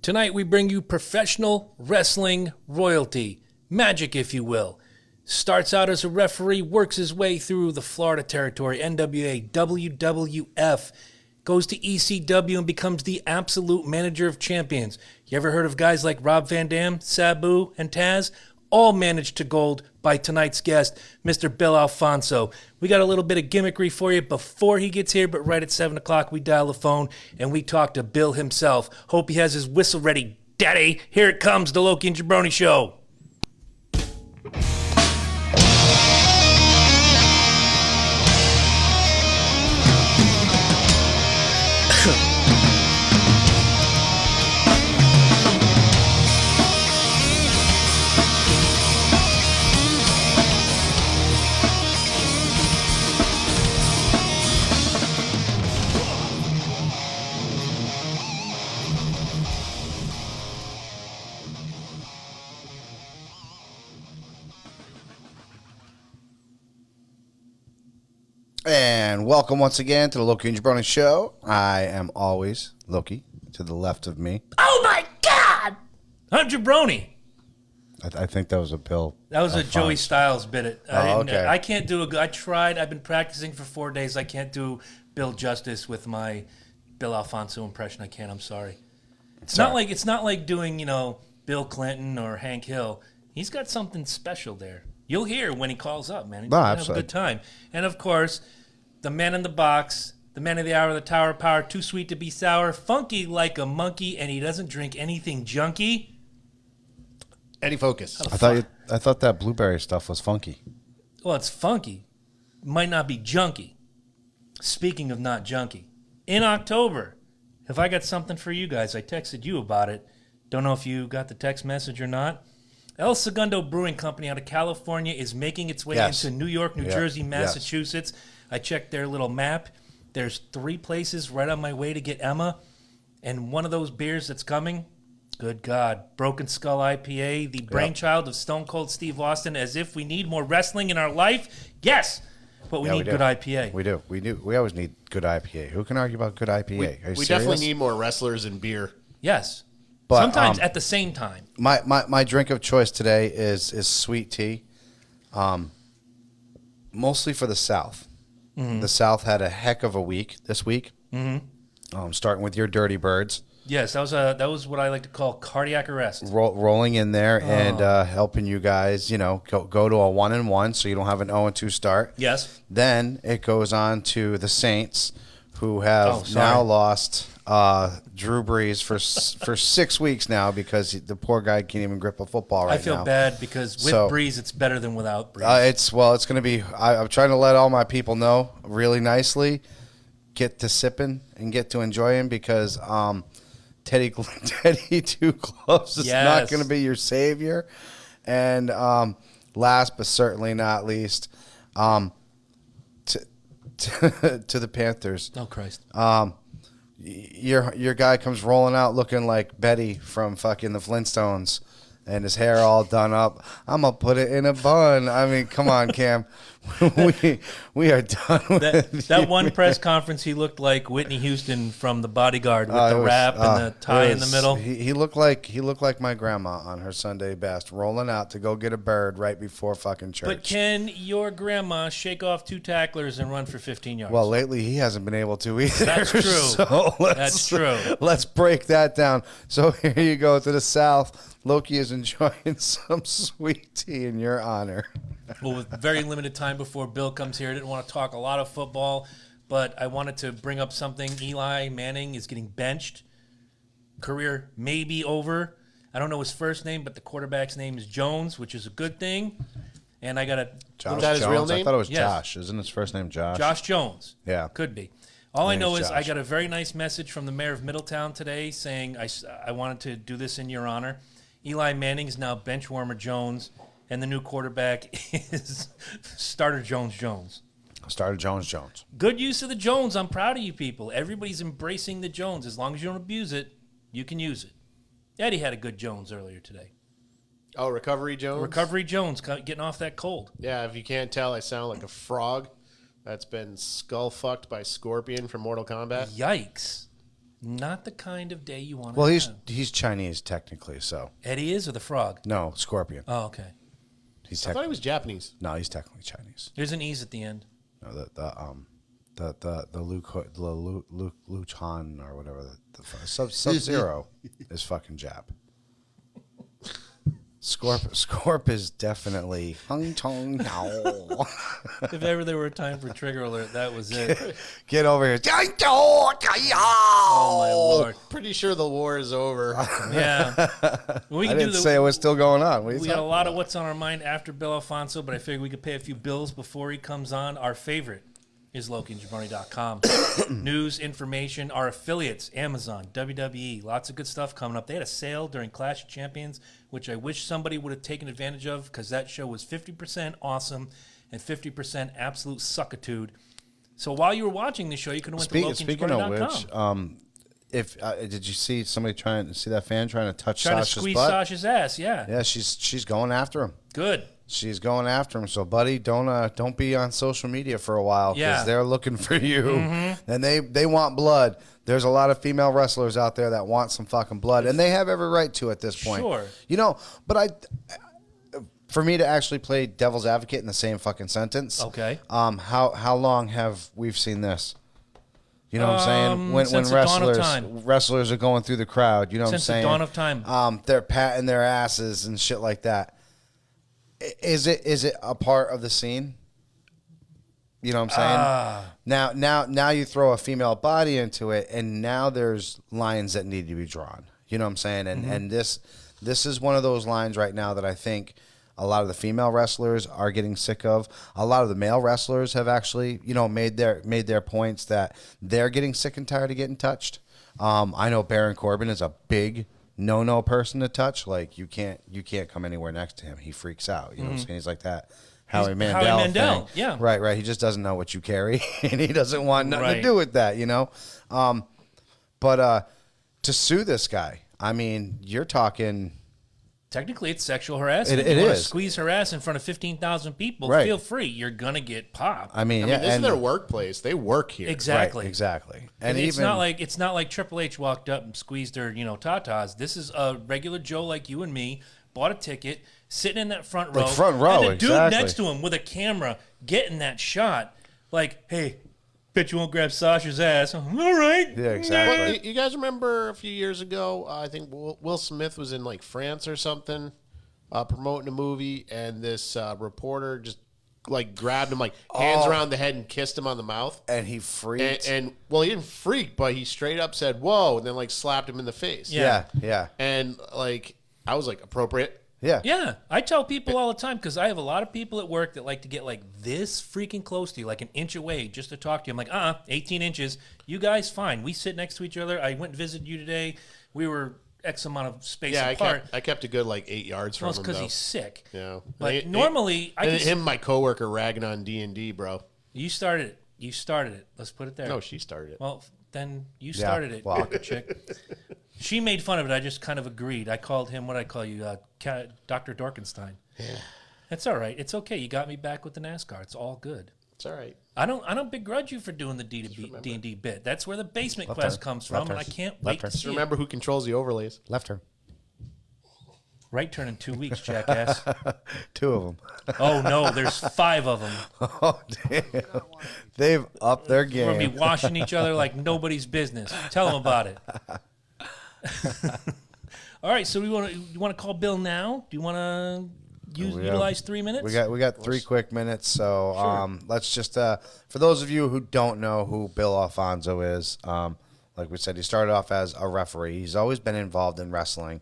Tonight we bring you professional wrestling royalty, magic if you will. Starts out as a referee, works his way through the Florida territory, NWA, WWF, goes to ECW and becomes the absolute manager of champions. You ever heard of guys like Rob Van Dam, Sabu, and Taz? All managed to gold by tonight's guest, Mr. Bill Alfonso. We got a little bit of gimmickry for you before he gets here, but right at 7 o'clock we dial the phone and we talk to Bill himself. Hope he has his whistle ready, Daddy. Here it comes, the Loki and Jabroni Show. And welcome once again to the Loki and Jabroni Show. I am always Loki, to the left of me. Oh my God! I'm Jabroni. I think that was a Bill. That was a Joey Styles bit. Okay. I can't do I tried. I've been practicing for 4 days. I can't do Bill justice with my Bill Alfonso impression. I can't. I'm sorry. It's not like doing, Bill Clinton or Hank Hill. He's got something special there. You'll hear when he calls up, man. He's going to have a good time. And, of course, the man in the box, the man of the hour, the tower of power, too sweet to be sour, funky like a monkey, and he doesn't drink anything junky. Eddie Focus. I thought that blueberry stuff was funky. Well, it's funky. Might not be junky. Speaking of not junky, in October, if I got something for you guys, I texted you about it. Don't know if you got the text message or not. El Segundo Brewing Company out of California is making its way into New York, New Jersey, Massachusetts. I checked their little map. There's 3 places right on my way to get Emma. And one of those beers that's coming, good God, Broken Skull IPA, the brainchild of Stone Cold Steve Austin, as if we need more wrestling in our life. Yes, but we need good IPA. We do. We always need good IPA. Who can argue about good IPA? We definitely need more wrestlers and beer. Yes. But, sometimes at the same time. My drink of choice today is sweet tea, mostly for the South. Mm-hmm. The South had a heck of a week this week, starting with your Dirty Birds. Yes, that was what I like to call cardiac arrest. Rolling in there and helping you guys, go to a 1-1 so you don't have an 0-2 start. Yes. Then it goes on to the Saints, who have now lost Drew Brees for 6 weeks now because the poor guy can't even grip a football right now. I feel bad because with Brees, it's better than without Brees. It's going to be. I'm trying to let all my people know really nicely, get to sipping and get to enjoying because Teddy Two Gloves is not going to be your savior. And last but certainly not least, to the Panthers. Oh Christ. Your guy comes rolling out looking like Betty from fucking the Flintstones and his hair all done up. I'm going to put it in a bun. I mean, come on, Cam. we are done with that one press conference. He looked like Whitney Houston from The Bodyguard with the wrap and the tie in the middle. He looked like my grandma on her Sunday best, rolling out to go get a bird right before fucking church. But can your grandma shake off 2 tacklers and run for 15 yards? Well, lately he hasn't been able to either. That's true. So That's true. Let's break that down. So here you go to the South. Loki is enjoying some sweet tea in your honor. Well, with very limited time before Bill comes here, I didn't want to talk a lot of football, but I wanted to bring up something. Eli Manning is getting benched. Career may be over. I don't know his first name, but the quarterback's name is Jones, which is a good thing. And I got a Josh that his Jones? real name? I thought it was Yes. Josh. Isn't his first name Josh? Josh Jones. Yeah. Could be. All I know is Josh. I got a very nice message from the mayor of Middletown today saying I wanted to do this in your honor. Eli Manning is now benchwarmer Jones, and the new quarterback is starter Jones. Starter Jones. Good use of the Jones. I'm proud of you people. Everybody's embracing the Jones. As long as you don't abuse it, you can use it. Eddie had a good Jones earlier today. Oh, Recovery Jones? Recovery Jones, getting off that cold. Yeah, if you can't tell, I sound like a frog that's been skull-fucked by Scorpion from Mortal Kombat. Yikes. Not the kind of day you want to Well, have. he's Chinese technically, so Eddie is or the frog? no, Scorpion. Oh, okay. He's I thought he was Japanese. no, he's technically Chinese. There's an E's at the end. No, the Luke Han or whatever the Sub-Zero is fucking Jap. Scorp is definitely Hung Tong Now. If ever there were a time for trigger alert, that was it. Get over here. Oh my lord. Pretty sure the war is over. Yeah. We I can didn't say it was still going on. What are you We got a talking lot of about? what's on our mind after Bill Alfonso, but I figured we could pay a few bills before he comes on. Our favorite is LokiandJabroni.com. News, information, our affiliates, Amazon, WWE, lots of good stuff coming up. They had a sale during Clash of Champions, which I wish somebody would have taken advantage of because that show was 50% awesome and 50% absolute suckitude. So while you were watching the show, you could have went to Speaking of LokiandJabroni.com. which, if did you see somebody trying to see that fan trying to touch Trying to Sasha's squeeze butt? Sasha's ass, yeah. Yeah, she's going after him. Good. She's going after him. So, buddy, don't be on social media for a while because Yeah. they're looking for you, and they want blood. There's a lot of female wrestlers out there that want some fucking blood, and they have every right to at this point. Sure. You know, but for me to actually play devil's advocate in the same fucking sentence. Okay. How long have we seen this? You know what I'm saying? Since the dawn of time. wrestlers are going through the crowd, you know what I'm Since the saying? dawn of time. They're patting their asses and shit like that. Is it a part of the scene? You know what I'm saying? Now you throw a female body into it, and now there's lines that need to be drawn. You know what I'm saying? And this is one of those lines right now that I think a lot of the female wrestlers are getting sick of. A lot of the male wrestlers have actually, made their points that they're getting sick and tired of getting touched. I know Baron Corbin is a big no person to touch. Like you can't come anywhere next to him. He freaks out. You know what I'm saying? He's like that Howie Mandel thing. yeah. Right. He just doesn't know what you carry, and he doesn't want nothing to do with that, But to sue this guy, I mean, you're talking. Technically, it's sexual harassment. It you wanna is. Squeeze her ass in front of 15,000 people. Right. Feel free. You're gonna get popped. I mean, This is their workplace. They work here. Exactly. Right, exactly. And And it's not like Triple H walked up and squeezed her, tatas. This is a regular Joe like you and me, bought a ticket, sitting in that front row. And the dude next to him with a camera getting that shot. Like, hey, bet you won't grab Sasha's ass. All right. Yeah, exactly. Well, you guys remember a few years ago, I think Will Smith was in like France or something, promoting a movie, and this reporter just like grabbed him, like hands around the head and kissed him on the mouth. And he freaked. And well, he didn't freak, but he straight up said, "Whoa," and then like slapped him in the face. Yeah. And like, I was like, appropriate. Yeah. Yeah, I tell people all the time because I have a lot of people at work that like to get like this freaking close to you, like an inch away, just to talk to you. I'm like, 18 inches. You guys, fine. We sit next to each other. I went and visited you today. We were X amount of space apart. I kept a good like 8 yards from Well, it's him. because Though. he's sick. Yeah, But normally, I and can. him, and my coworker, ragging on D&D, bro. You started it. You started it. Let's put it there. No, she started it. Well, then you started it, well. fucker chick. She made fun of it. I just kind of agreed. I called him, what I call you, Dr. Dorkenstein. Yeah. That's all right. It's okay. You got me back with the NASCAR. It's all good. It's all right. I don't begrudge you for doing the D&D bit. That's where the basement quest comes from, and I can't wait to Just see remember who controls the overlays. Left her. Right turn in 2 weeks, jackass. 2 of them. Oh, no, there's 5 of them. Oh, damn. They've upped their We're going to game. be washing each other like nobody's business. Tell them about it. All right, so you want to call Bill now? Do you want to utilize 3 minutes? We got 3 quick minutes, so let's just for those of you who don't know who Bill Alfonso is, like we said, he started off as a referee. He's always been involved in wrestling.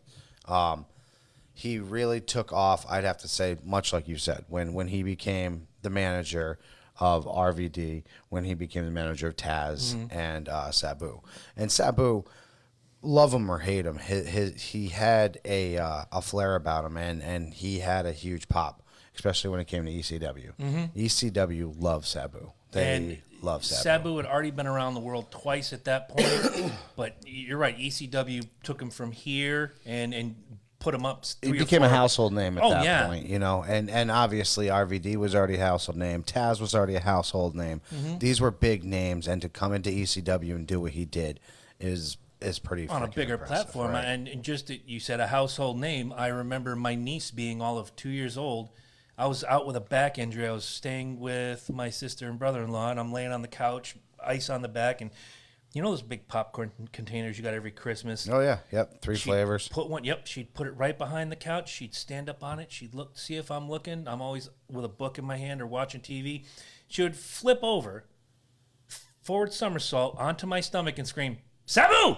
He really took off, I'd have to say, much like you said, when he became the manager of RVD, when he became the manager of Taz and Sabu. And Sabu, love him or hate him, he had a flair about him, and he had a huge pop, especially when it came to ECW. ECW loves Sabu. They love Sabu. Sabu had already been around the world twice at that point, but you're right. ECW took him from here and put him up. He became a household name at that point, and obviously RVD was already a household name. Taz was already a household name. These were big names, and to come into ECW and do what he did is is pretty on a freaking bigger impressive, platform. right? And just you said a household name. I remember my niece being all of 2 years old. I was out with a back injury. I was staying with my sister and brother-in-law, and I'm laying on the couch, ice on the back, and you know those big popcorn containers you got every Christmas? Oh yeah, yep, 3 flavors. Put one. Yep, she'd put it right behind the couch. She'd stand up on it. She'd look, see if I'm looking. I'm always with a book in my hand or watching TV. She would flip over, forward somersault onto my stomach and scream, "Sabu!"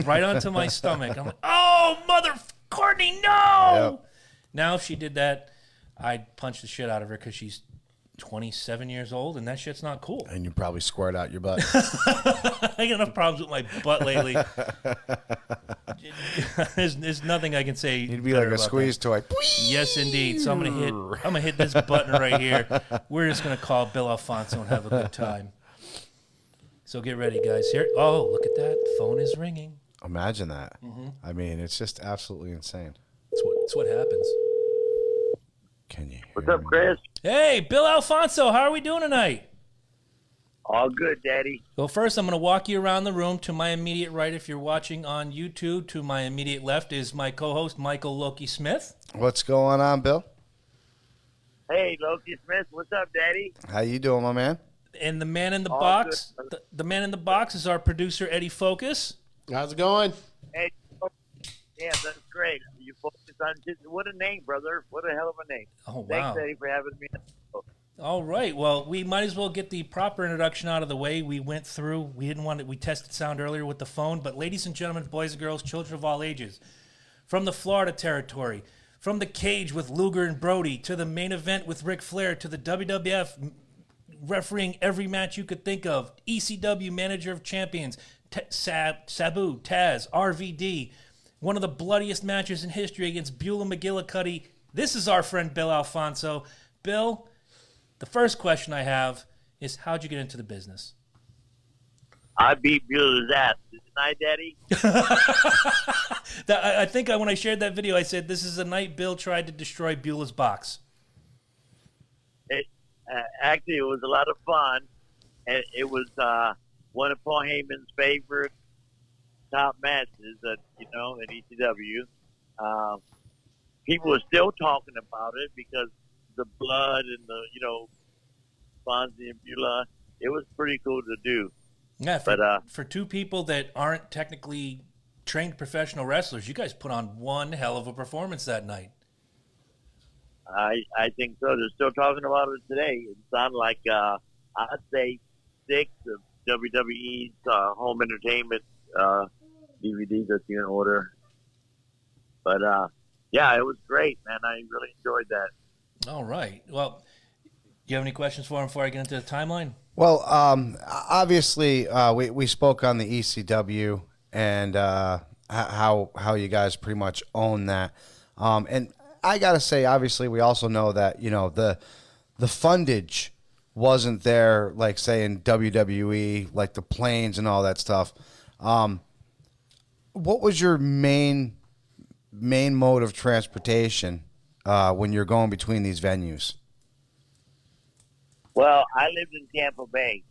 right onto my stomach. I'm like, "Oh, mother, Courtney, no!" Yep. Now if she did that, I'd punch the shit out of her because she's 27 years old, and that shit's not cool. And you probably squirt out your butt. I got enough problems with my butt lately. There's nothing I can say. You'd be like a squeeze toy. Yes, indeed. So I'm gonna hit this button right here. We're just gonna call Bill Alfonso and have a good time. So get ready, guys. Here. Oh, look at that. The phone is ringing. Imagine that. I mean, it's just absolutely insane. It's what happens. Can you hear What's up, me? Chris? Hey, Bill Alfonso, how are we doing tonight? All good, Daddy. Well, first, I'm going to walk you around the room. To my immediate right, if you're watching on YouTube, to my immediate left is my co-host, Michael Loki Smith. What's going on, Bill? Hey, Loki Smith. What's up, Daddy? How you doing, my man? And the man in the All box, good. the man in the box is our producer, Eddie Focus. How's it going? Hey, yeah, that's great. You focus on what a name, brother. What a hell of a name. Oh, wow. Thanks, Eddie, for having me. All right. Well, we might as well get the proper introduction out of the way. We went through. We didn't want to. We tested sound earlier with the phone. But ladies and gentlemen, boys and girls, children of all ages, from the Florida territory, from the cage with Luger and Brody to the main event with Ric Flair to the WWF refereeing every match you could think of, ECW manager of champions, Sabu, Taz, RVD, one of the bloodiest matches in history against Beulah McGillicuddy. This is our friend Bill Alfonso. Bill, the first question I have is, how'd you get into the business? I beat Beulah's ass. Didn't I, Daddy? I think when I shared that video, I said, this is the night Bill tried to destroy Beulah's box. Actually, it was a lot of fun. And it was one of Paul Heyman's favorite top matches at, in ECW. People are still talking about it because the blood and the, Fonzie and Beulah, it was pretty cool to do. Yeah, But for two people that aren't technically trained professional wrestlers, you guys put on one hell of a performance that night. I think so. They're still talking about it today. It sounded like, I'd say 6 of WWE's home entertainment DVDs that you can order. But, yeah, it was great, man. I really enjoyed that. All right. Well, do you have any questions for him before I get into the timeline? Well, obviously, we spoke on the ECW and how you guys pretty much own that. And I gotta say, obviously, we also know that the fundage wasn't there, like say in WWE, like the planes and all that stuff. What was your main mode of transportation when you're going between these venues? Well, I lived in Tampa Bay,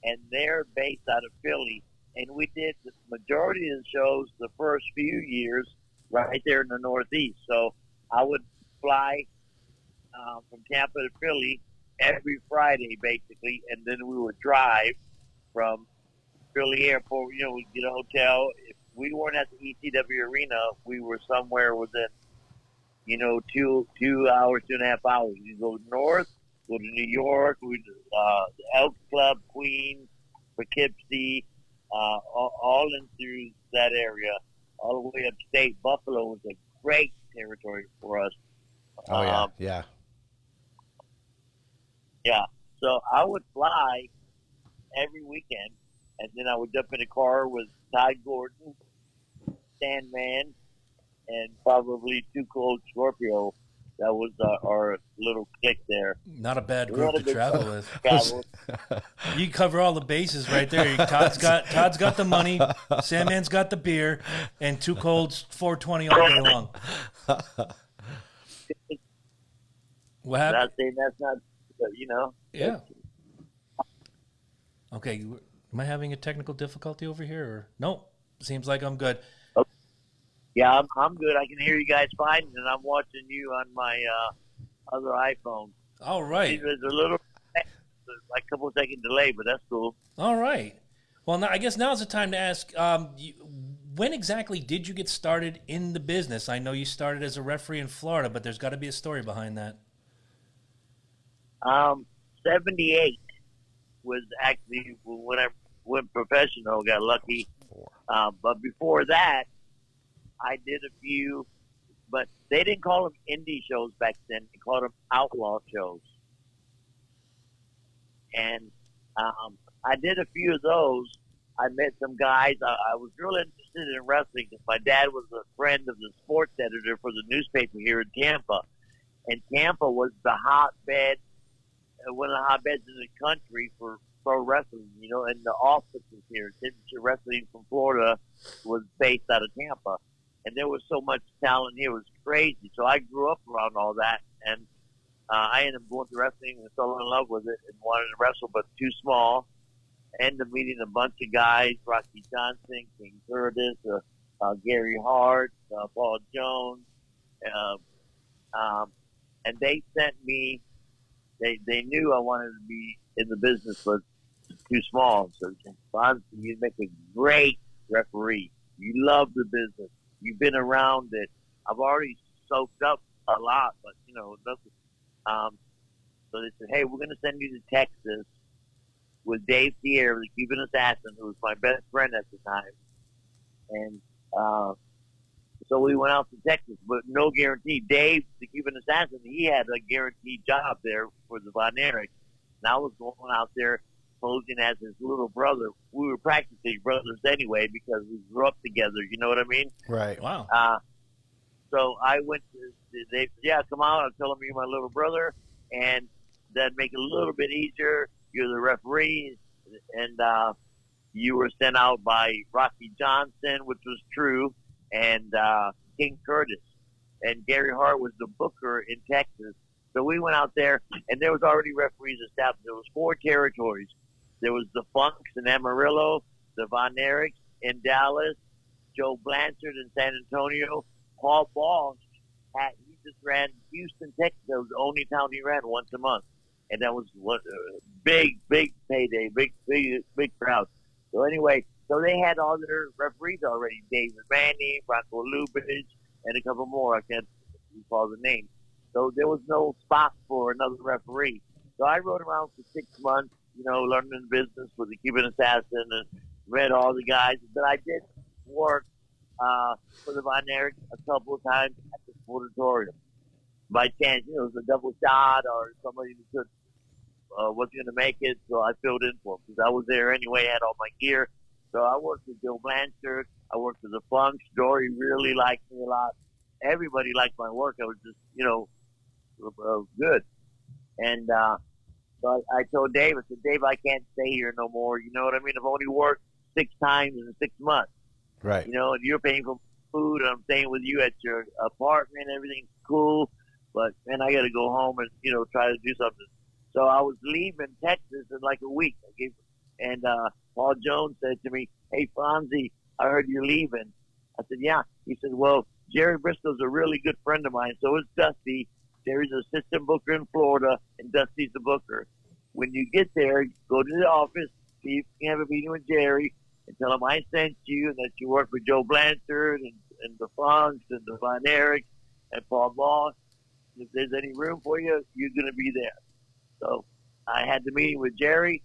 and they're based out of Philly, and we did the majority of the shows the first few years right there in the Northeast. So I would fly from Tampa to Philly every Friday, basically, and then we would drive from Philly Airport. We'd get a hotel. If we weren't at the ECW arena, we were somewhere within, 2 hours, 2.5 hours. You go north, go to New York, the Elks Club, Queens, Poughkeepsie, all in through that area, all the way upstate. Buffalo was a great territory for us. Oh, yeah. Yeah. So I would fly every weekend, and then I would jump in a car with Todd Gordon, Sandman, and probably Too Cold Scorpio. That was our little clique there. Not a bad group to travel with. Travel. You cover all the bases right there. Todd's got the money, Sandman's got the beer, and Too Cold's 420 all day long. What happened? Not saying that's not, Yeah. Okay, am I having a technical difficulty over here? Or no? Seems like I'm good. Yeah, I'm good. I can hear you guys fine, and I'm watching you on my other iPhone. All right. There's a little, like a couple second delay, but that's cool. All right. Well, now, I guess now's the time to ask, when exactly did you get started in the business? I know you started as a referee in Florida, but there's got to be a story behind that. 78 was actually when I went professional, got lucky. But before that, I did a few, but they didn't call them indie shows back then. They called them outlaw shows. And I did a few of those. I met some guys. I was real interested in wrestling because my dad was a friend of the sports editor for the newspaper here in Tampa. And Tampa was the hotbed, one of the hotbeds in the country for pro wrestling, you know, and the offices here. Signature Wrestling from Florida was based out of Tampa. And there was so much talent here. It was crazy. So I grew up around all that. And I ended up going to wrestling and fell in love with it and wanted to wrestle, but too small. Ended up meeting a bunch of guys, Rocky Johnson, King Curtis, Gary Hart, Paul Jones. And they sent me, they knew I wanted to be in the business, but too small. So, Fonzie, you make a great referee. You love the business. You've been around it. I've already soaked up a lot, but, you know, nothing. So they said, hey, we're going to send you to Texas with Dave Sierra, the Cuban assassin, who was my best friend at the time. And so we went out to Texas, but no guarantee. Dave, the Cuban assassin, he had a guaranteed job there for the Von Erichs. And I was going out there posing as his little brother. We were practically brothers anyway because we grew up together. You know what I mean? Right. Wow. So I went to, they said, yeah, come out. I'll tell him you're my little brother. And that'd make it a little bit easier. You're the referee. And you were sent out by Rocky Johnson, which was true, and King Curtis. And Gary Hart was the booker in Texas. So we went out there, and there was already referees established. There was 4 territories. There was the Funks in Amarillo, the Von Erichs in Dallas, Joe Blanchard in San Antonio. Paul Walsh, he just ran Houston, Texas. That was the only town he ran once a month. And that was what big payday, big crowd. So anyway, so they had all their referees already. David Manning, Bronco Lubitsch, and a couple more. I can't recall the names. So there was no spot for another referee. So I rode around for 6 months, you know, learning the business with the Cuban assassin and read all the guys. But I did work for the Von Erichs a couple of times at the sportatorium. By chance, you know, it was a double shot or somebody who could wasn't going to make it, so I filled in for him because I was there anyway, had all my gear. So I worked with Joe Blanchard. I worked with the Funks. Dory really liked me a lot. Everybody liked my work. I was just, you know, good. And so I told Dave, I said, Dave, I can't stay here no more. You know what I mean? I've only worked 6 times in 6 months. Right. You know, and you're paying for food, and I'm staying with you at your apartment. Everything's cool. But, man, I got to go home and, you know, try to do something. So I was leaving Texas in like a week. And Paul Jones said to me, hey, Fonzie, I heard you're leaving. I said, yeah. He said, well, Jerry Briscoe's a really good friend of mine. So is Dusty. Jerry's an assistant booker in Florida, and Dusty's the booker. When you get there, go to the office, see if you can have a meeting with Jerry, and tell him I sent you and that you work with Joe Blanchard and the Funks and the Von Erichs and Paul Moss. If there's any room for you, you're going to be there. So I had the meeting with Jerry,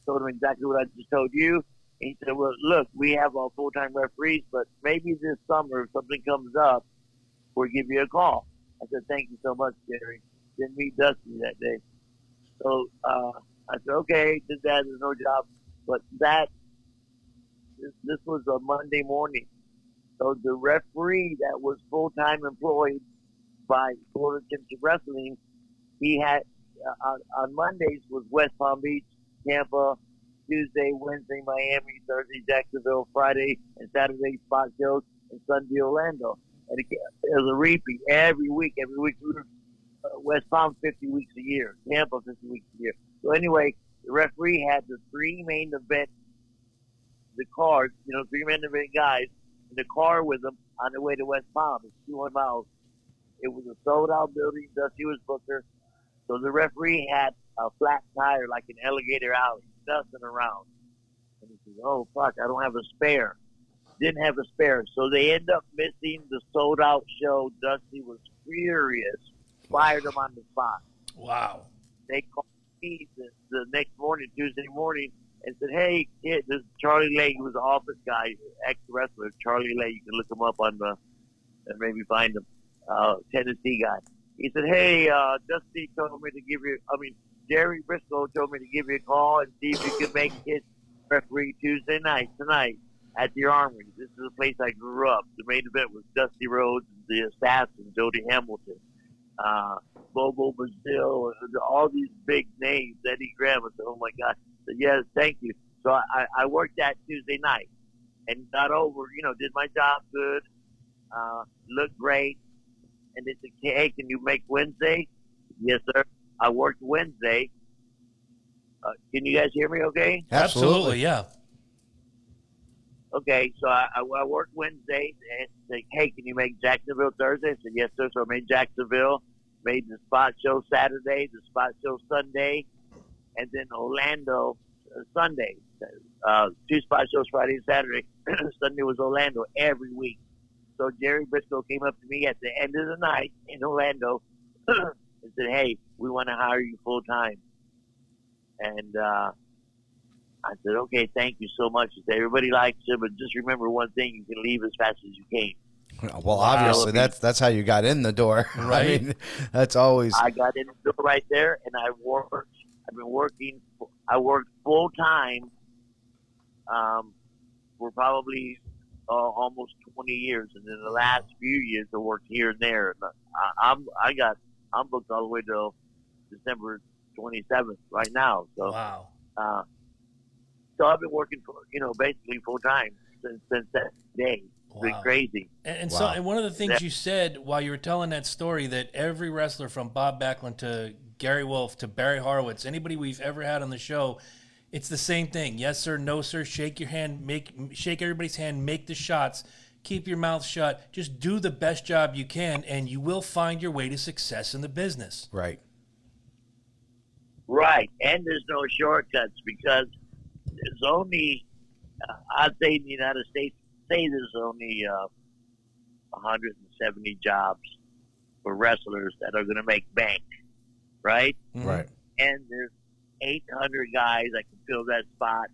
told him exactly what I just told you. And he said, well, look, we have our full-time referees, but maybe this summer if something comes up, we'll give you a call. I said, thank you so much, Jerry. Didn't meet Dusty that day. So I said, okay, did that. There's no job. But this was a Monday morning. So the referee that was full-time employed by Florida Championship Wrestling, he had on Mondays was West Palm Beach, Tampa, Tuesday, Wednesday, Miami, Thursday, Jacksonville, Friday, and Saturday, Spot Hills, and Sunday, Orlando. And it was a repeat every week. Every week we were West Palm 50 weeks a year, Tampa 50 weeks a year. So anyway, the referee had the 3 main event the car, 3 men and 8 guys in the car with them on the way to West Palm. It's 200 miles. It was a sold-out building. Dusty was booker. So the referee had a flat tire like an alligator alley, dusting around. And he says, oh, fuck, I don't have a spare. Didn't have a spare. So they end up missing the sold-out show. Dusty was furious. Fired him on the spot. Wow. They called me the next morning, Tuesday morning, and said, hey, kid, this is Charlie Lay. He was an office guy, ex-wrestler. Charlie Lay, you can look him up and maybe find him. Tennessee guy. He said, hey, Dusty told me to give you, Jerry Briscoe told me to give you a call and see if you could make his referee Tuesday night, tonight, at the Armory. This is the place I grew up. The main event was Dusty Rhodes, the Assassin, Jody Hamilton, Bobo Brazil, all these big names, Eddie Graham. I said, oh my God. I said, yes, thank you. So I worked that Tuesday night and got over, did my job good, looked great. And they said, hey, can you make Wednesday? Yes, sir. I worked Wednesday. Can you guys hear me okay? Absolutely, yeah. Okay, so I worked Wednesday and said, hey, can you make Jacksonville Thursday? I said, yes, sir. So I made Jacksonville, made the spot show Saturday, the spot show Sunday, and then Orlando Sunday. 2 spot shows Friday and Saturday. Sunday was Orlando every week. So Jerry Briscoe came up to me at the end of the night in Orlando and said, hey, we want to hire you full time. And I said, okay, thank you so much. He said, everybody likes you, but just remember one thing, you can leave as fast as you came. Well, obviously, that's how you got in the door. Right. I mean, that's always. I got in the door right there, and I worked full time for probably almost 20 years, and in the last few years I worked here and there. And I'm booked all the way till December 27th right now. So Wow. So I've been working for basically full time since that day. It's been crazy. And Wow. so, and one of the things you said while you were telling that story, that every wrestler from Bob Backlund to Gary Wolf to Barry Horowitz, anybody we've ever had on the show, it's the same thing. Yes, sir. No, sir. Shake your hand. Shake everybody's hand. Make the shots. Keep your mouth shut. Just do the best job you can, and you will find your way to success in the business. Right. Right, and there's no shortcuts because there's only, I'd say in the United States, there's only 170 jobs for wrestlers that are going to make bank, right? Right. And there's 800 guys that can fill that spot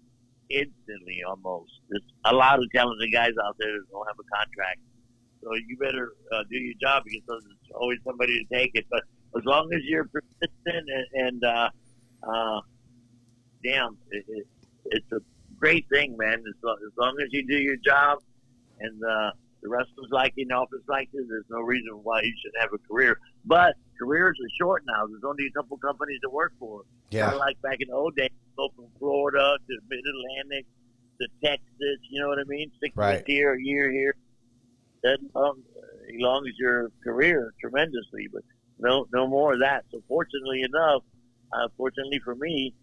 instantly almost. There's a lot of talented guys out there that don't have a contract. So you better do your job because there's always somebody to take it. But as long as you're persistent and it's a great thing, man. As long as you do your job and the wrestlers like you, the office like you, there's no reason why you shouldn't have a career. But careers are short now. There's only a couple companies to work for. Yeah. Kind of like back in the old days, go from Florida to Mid-Atlantic to Texas, you know what I mean? 6 Right. months here, a year here. That elongates your career tremendously, but no more of that. So fortunately enough, fortunately for me,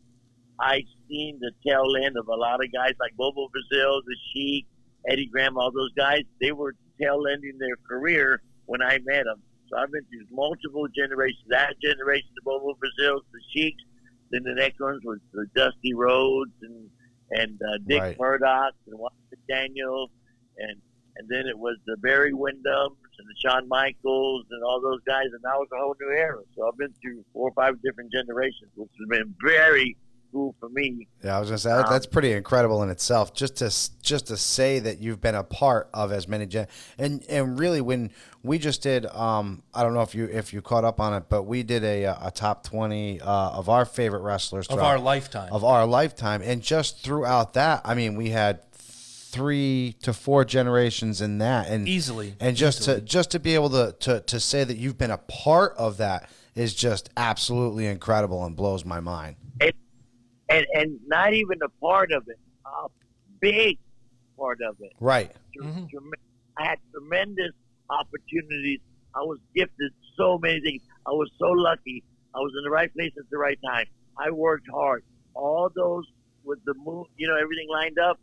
I've seen the tail end of a lot of guys like Bobo Brazil, the Sheik, Eddie Graham, all those guys. They were tail ending their career when I met them. So I've been through multiple generations. That generation, the Bobo Brazils, the Sheiks. Then the next ones was the Dusty Rhodes and Dick Right. Murdoch and Washington Daniels, and then it was the Barry Windhams and the Shawn Michaels and all those guys, and now it's a whole new era. So I've been through 4 or 5 different generations, which has been very cool for me. Yeah, I was gonna say that's pretty incredible in itself. Just to say that you've been a part of as many and really when we just did I don't know if you caught up on it, but we did a top 20 of our favorite wrestlers Of our lifetime. and just throughout that, I mean, we had 3 to 4 generations in that, and Easily. to be able to say that you've been a part of that is just absolutely incredible and blows my mind. And not even a part of it, a big part of it. Right. I had tremendous opportunities. I was gifted so many things. I was so lucky. I was in the right place at the right time. I worked hard. All those with the move, everything lined up.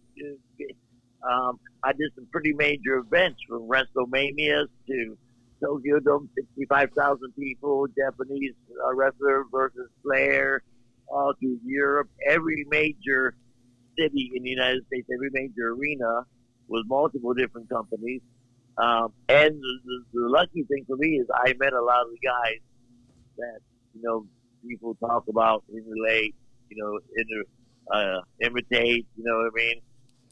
I did some pretty major events from WrestleMania to Tokyo Dome, 65,000 people, Japanese wrestler versus Flair, all through Europe. Every major city in the United States, every major arena with multiple different companies. And the lucky thing for me is I met a lot of the guys that, people talk about and relate, imitate, you know what I mean?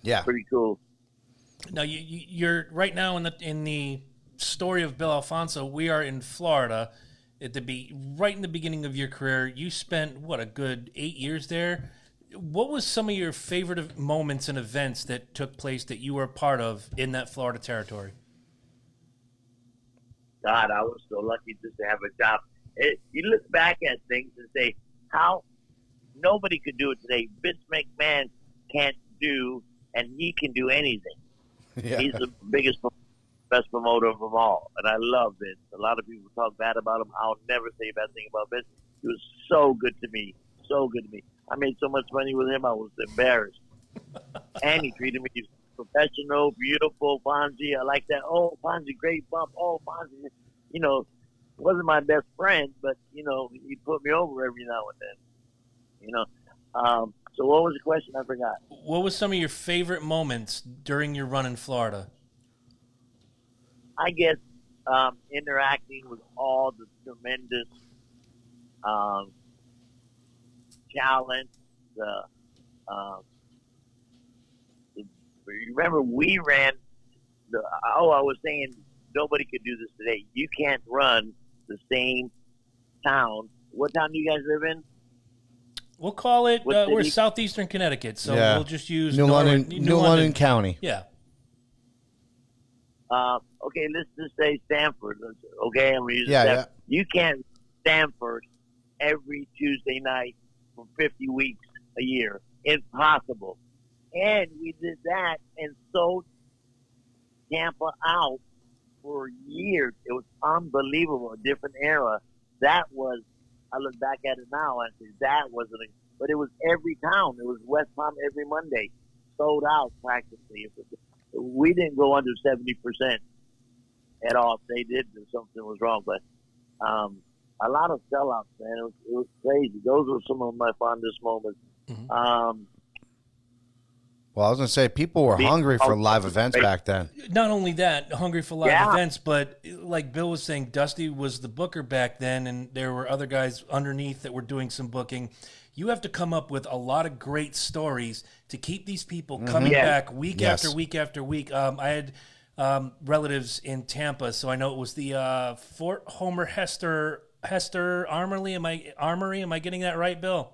Yeah. Pretty cool. Now you're right now in the story of Bill Alfonso. We are in Florida right in the beginning of your career. You spent a good 8 years there. What was some of your favorite moments and events that took place that you were a part of in that Florida territory? God, I was so lucky just to have a job. You look back at things and say, how nobody could do it today. Vince McMahon can't do, and he can do anything. Yeah. He's the biggest, best promoter of them all, and I love Vince. A lot of people talk bad about him. I'll never say a bad thing about Vince. He was so good to me, so good to me. I made so much money with him, I was embarrassed. And he treated me professional, beautiful, Fonzie. I like that. Oh, Fonzie, great bump. Oh, Fonzie, wasn't my best friend, but, he put me over every now and then, So what was the question? I forgot. What was some of your favorite moments during your run in Florida? I guess interacting with all the tremendous talent. You remember we ran I was saying nobody could do this today. You can't run the same town. What town do you guys live in? We'll call it, What we're city? southeastern Connecticut, so Yeah. we'll just use New London, New London County. Yeah. Okay, let's just say Stanford. Okay, I'm going to use Yeah, Stanford. You can't Stanford every Tuesday night for 50 weeks a year. Impossible. And we did that and sold Tampa out for years. It was unbelievable, a different era. That was, I look back at it now and say that wasn't, but it was every town. It was West Palm every Monday, sold out practically. We didn't go under 70% at all. If they did, then something was wrong. But a lot of sellouts, man. It was crazy. Those were some of my fondest moments. Mm-hmm. Well, I was going to say, people were hungry for live events back then. Not only that, hungry for live events, but like Bill was saying, Dusty was the booker back then, and there were other guys underneath that were doing some booking. You have to come up with a lot of great stories to keep these people coming back week after week after week. I had relatives in Tampa, so I know it was the Fort Homer Hester Armory. Am I getting that right, Bill?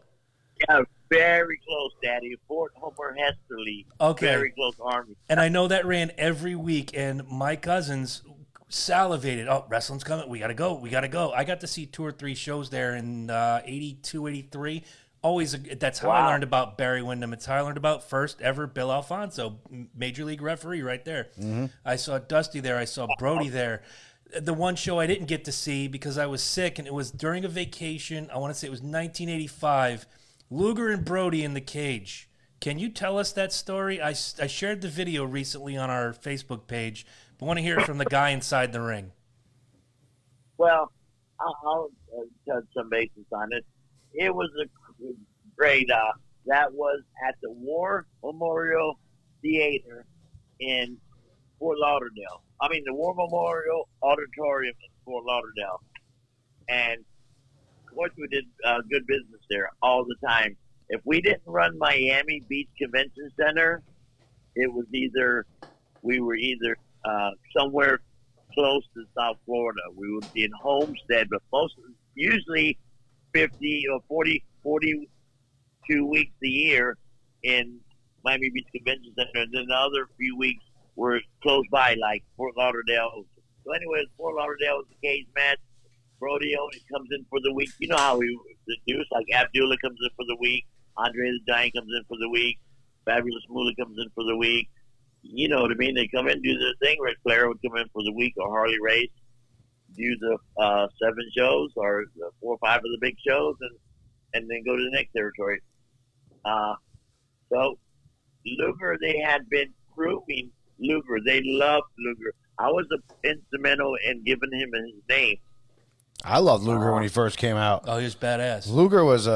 Yeah, very close, Daddy. Fort Homer Hesterly. Okay. Very close Army. And I know that ran every week, and my cousins salivated. Oh, wrestling's coming. We got to go. I got to see 2 or 3 shows there in 82, 83. Always, that's how I learned about Barry Windham. It's how I learned about first ever Bill Alfonso, Major League referee right there. Mm-hmm. I saw Dusty there. I saw Brody there. The one show I didn't get to see because I was sick, and it was during a vacation. I want to say it was 1985. Luger and Brody in the cage. Can you tell us that story? I shared the video recently on our Facebook page, but want to hear it from the guy inside the ring. Well, I'll touch some bases on it. It was a great, that was at the War Memorial Theater in Fort Lauderdale. The War Memorial Auditorium in Fort Lauderdale. And of course, we did good business there all the time. If we didn't run Miami Beach Convention Center, we were either somewhere close to South Florida. We would be in Homestead, but usually 50 or 42 weeks a year in Miami Beach Convention Center, and then the other few weeks were close by, like Fort Lauderdale. So anyways, Fort Lauderdale was the cage match. Brody only comes in for the week. You know how we do. Like Abdullah comes in for the week. Andre the Giant comes in for the week. Fabulous Moolah comes in for the week. You know what I mean? They come in, do their thing. Ric Flair would come in for the week, or Harley Race, do the 7 shows or the 4 or 5 of the big shows, and then go to the next territory. So Luger, they had been grooming Luger. They loved Luger. I was instrumental in giving him his name. I loved Luger when he first came out. Oh, he was badass. Luger was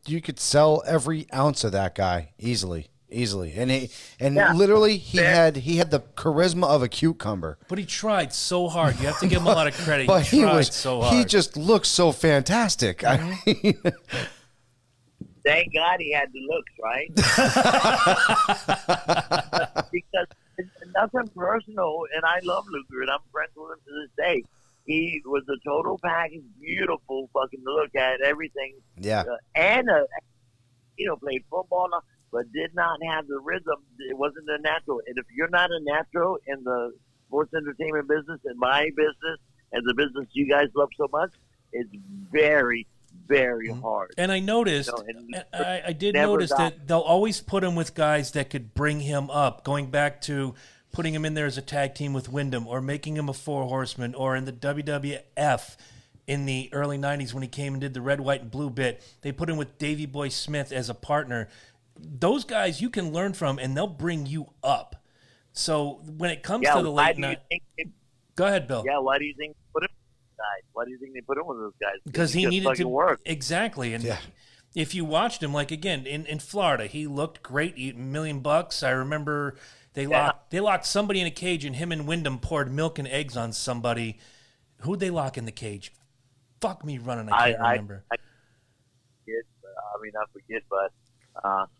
you could sell every ounce of that guy easily, and literally he had the charisma of a cucumber. But he tried so hard. You have to give him a lot of credit. But he tried so hard. He just looked so fantastic. Mm-hmm. I mean, Thank God he had the looks, right? Because it's nothing personal, and I love Luger, and I'm friends with him to this day. He was a total package, beautiful fucking to look at, everything. yeah. Played football, but did not have the rhythm. It wasn't a natural. And if you're not a natural in the sports entertainment business, in my business, and the business you guys love so much, it's very, very hard. And I noticed, I did notice that they'll always put him with guys that could bring him up, going back to putting him in there as a tag team with Wyndham, or making him a four horseman, or in the WWF in the early 90s when he came and did the red, white, and blue bit, they put him with Davey Boy Smith as a partner. Those guys you can learn from, and they'll bring you up. So when it comes to the late night... Go ahead, Bill. Yeah, why do you think they put him with those guys? Why do you think they put him with those guys? Because he needed to work. Exactly. And if you watched him, like again, in Florida, he looked great, $1 million. I remember they locked somebody in a cage, and him and Wyndham poured milk and eggs on somebody. Who'd they lock in the cage? Fuck me running, I can't remember. I forget, but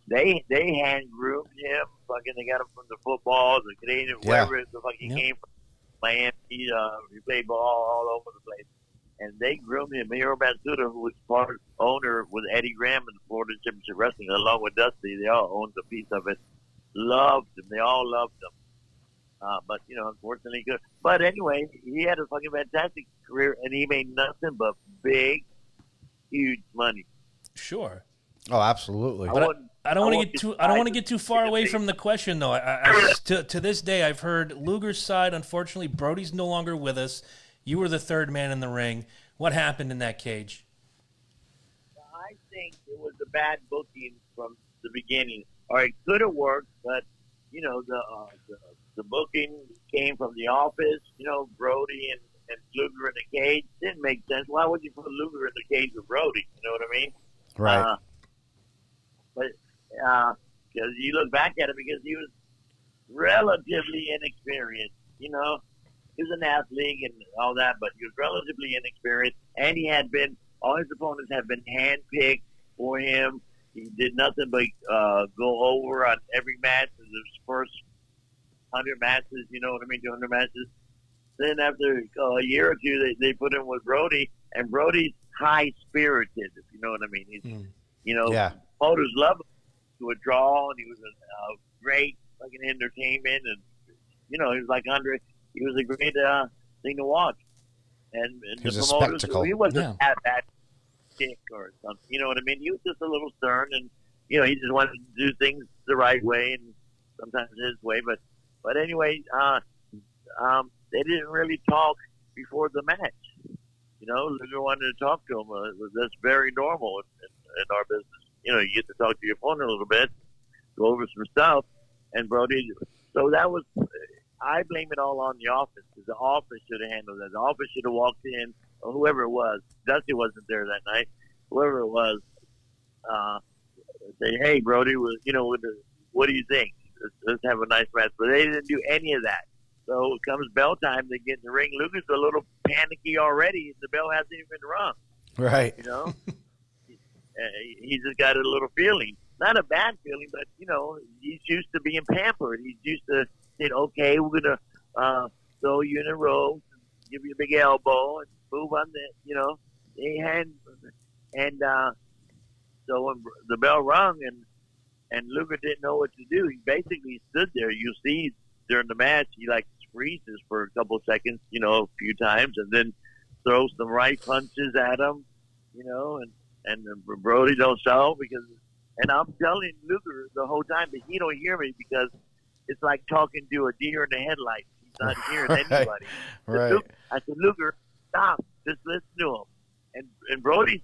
they hand groomed him. Fucking, they got him from the football, the Canadian, wherever the fuck he came from. Miami, he played ball all over the place, and they groomed him. Miro Matsuda, who was part owner with Eddie Graham in the Florida Championship Wrestling, along with Dusty, they all owned a piece of it. Loved him. They all loved him. But unfortunately, good. But anyway, he had a fucking fantastic career, and he made nothing but big, huge money. Sure. Oh, absolutely. I don't want to get too far away from the question, though. To this day, I've heard Luger's side. Unfortunately, Brody's no longer with us. You were the third man in the ring. What happened in that cage? I think it was a bad booking from the beginning, or it could have worked, but the booking came from the office. Brody and Luger in the cage didn't make sense. Why would you put Luger in the cage with Brody? You know what I mean? Right. Because you look back at it, because he was relatively inexperienced. He was an athlete and all that, but he was relatively inexperienced, and all his opponents had been handpicked for him. He did nothing but go over on every match. His first 100 matches, 200 matches. Then after a year or two, they put him with Brody, and Brody's high-spirited, if you know what I mean. He's, promoters love him to a draw, and he was a great fucking entertainment, and he was like he was a great thing to watch. And he was the a promoters, spectacle. he wasn't that bad kick or something, you know what I mean? He was just a little stern, and he just wanted to do things the right way, and sometimes his way. But anyway, they didn't really talk before the match. Luger wanted to talk to him. That's very normal in our business. You get to talk to your opponent a little bit, go over some stuff, and Brody. So that was, I blame it all on the office, because the office should have handled that. The office should have walked in, or whoever it was. Dusty wasn't there that night. Whoever it was, say, hey, Brody, what do you think? Let's have a nice match. But they didn't do any of that. So it comes bell time, they get in the ring. Luger's a little panicky already. The bell hasn't even been rung. Right. He just got a little feeling. Not a bad feeling, but, he's used to being pampered. He's used to saying, okay, we're going to throw you in a row, give you a big elbow, and move on so when the bell rung and Luger didn't know what to do, he basically stood there. You see during the match, he freezes for a couple of seconds, a few times, and then throws some right punches at him, and Brody don't show and I'm telling Luger the whole time, but he don't hear me because it's like talking to a deer in the headlights. He's not hearing anybody. Right. I said, Luger, stop. Just listen to him. And Brody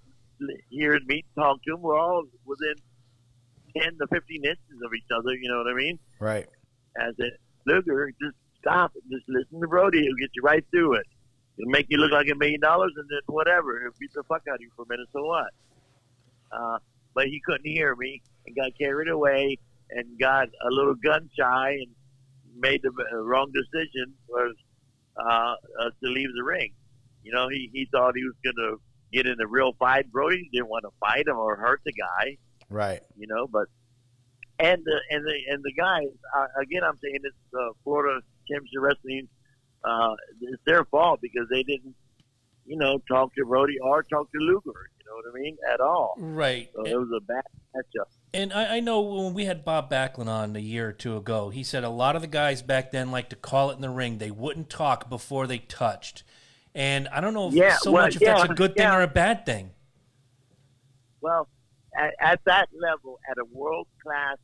hears me talk to him. We're all within 10 to 15 inches of each other. You know what I mean? Right. I said, Luger, just stop it. Just listen to Brody. He'll get you right through it. It'll make you look like $1 million, and then whatever. He'll beat the fuck out of you for a minute. So what? But he couldn't hear me and got carried away and got a little gun shy and made the wrong decision was to leave the ring. You know, he thought he was going to get in a real fight. Brody didn't want to fight him or hurt the guy. Right. You know, but and the guys again, I'm saying it's Florida Championship Wrestling. It's their fault because they didn't, talk to Brody or talk to Luger. You know what I mean? At all. Right. So it was a bad matchup. And I know when we had Bob Backlund on a year or two ago, he said a lot of the guys back then like to call it in the ring. They wouldn't talk before they touched. And I don't know if if that's a good thing or a bad thing. Well, at that level, at a world-class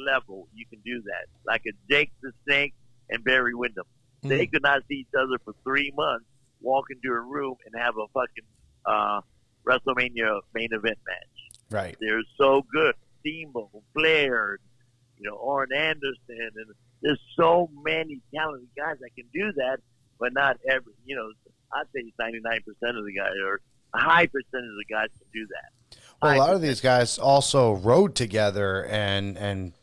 level, you can do that. Like a Jake the Snake and Barry Windham. They could not see each other for 3 months, walk into a room and have a fucking WrestleMania main event match. Right. They're so good. Steamboat, Flair, Orrin Anderson, and there's so many talented guys that can do that, but not every, I'd say 99% of the guys, or a high percentage of the guys can do that. Well, a lot of these guys also rode together and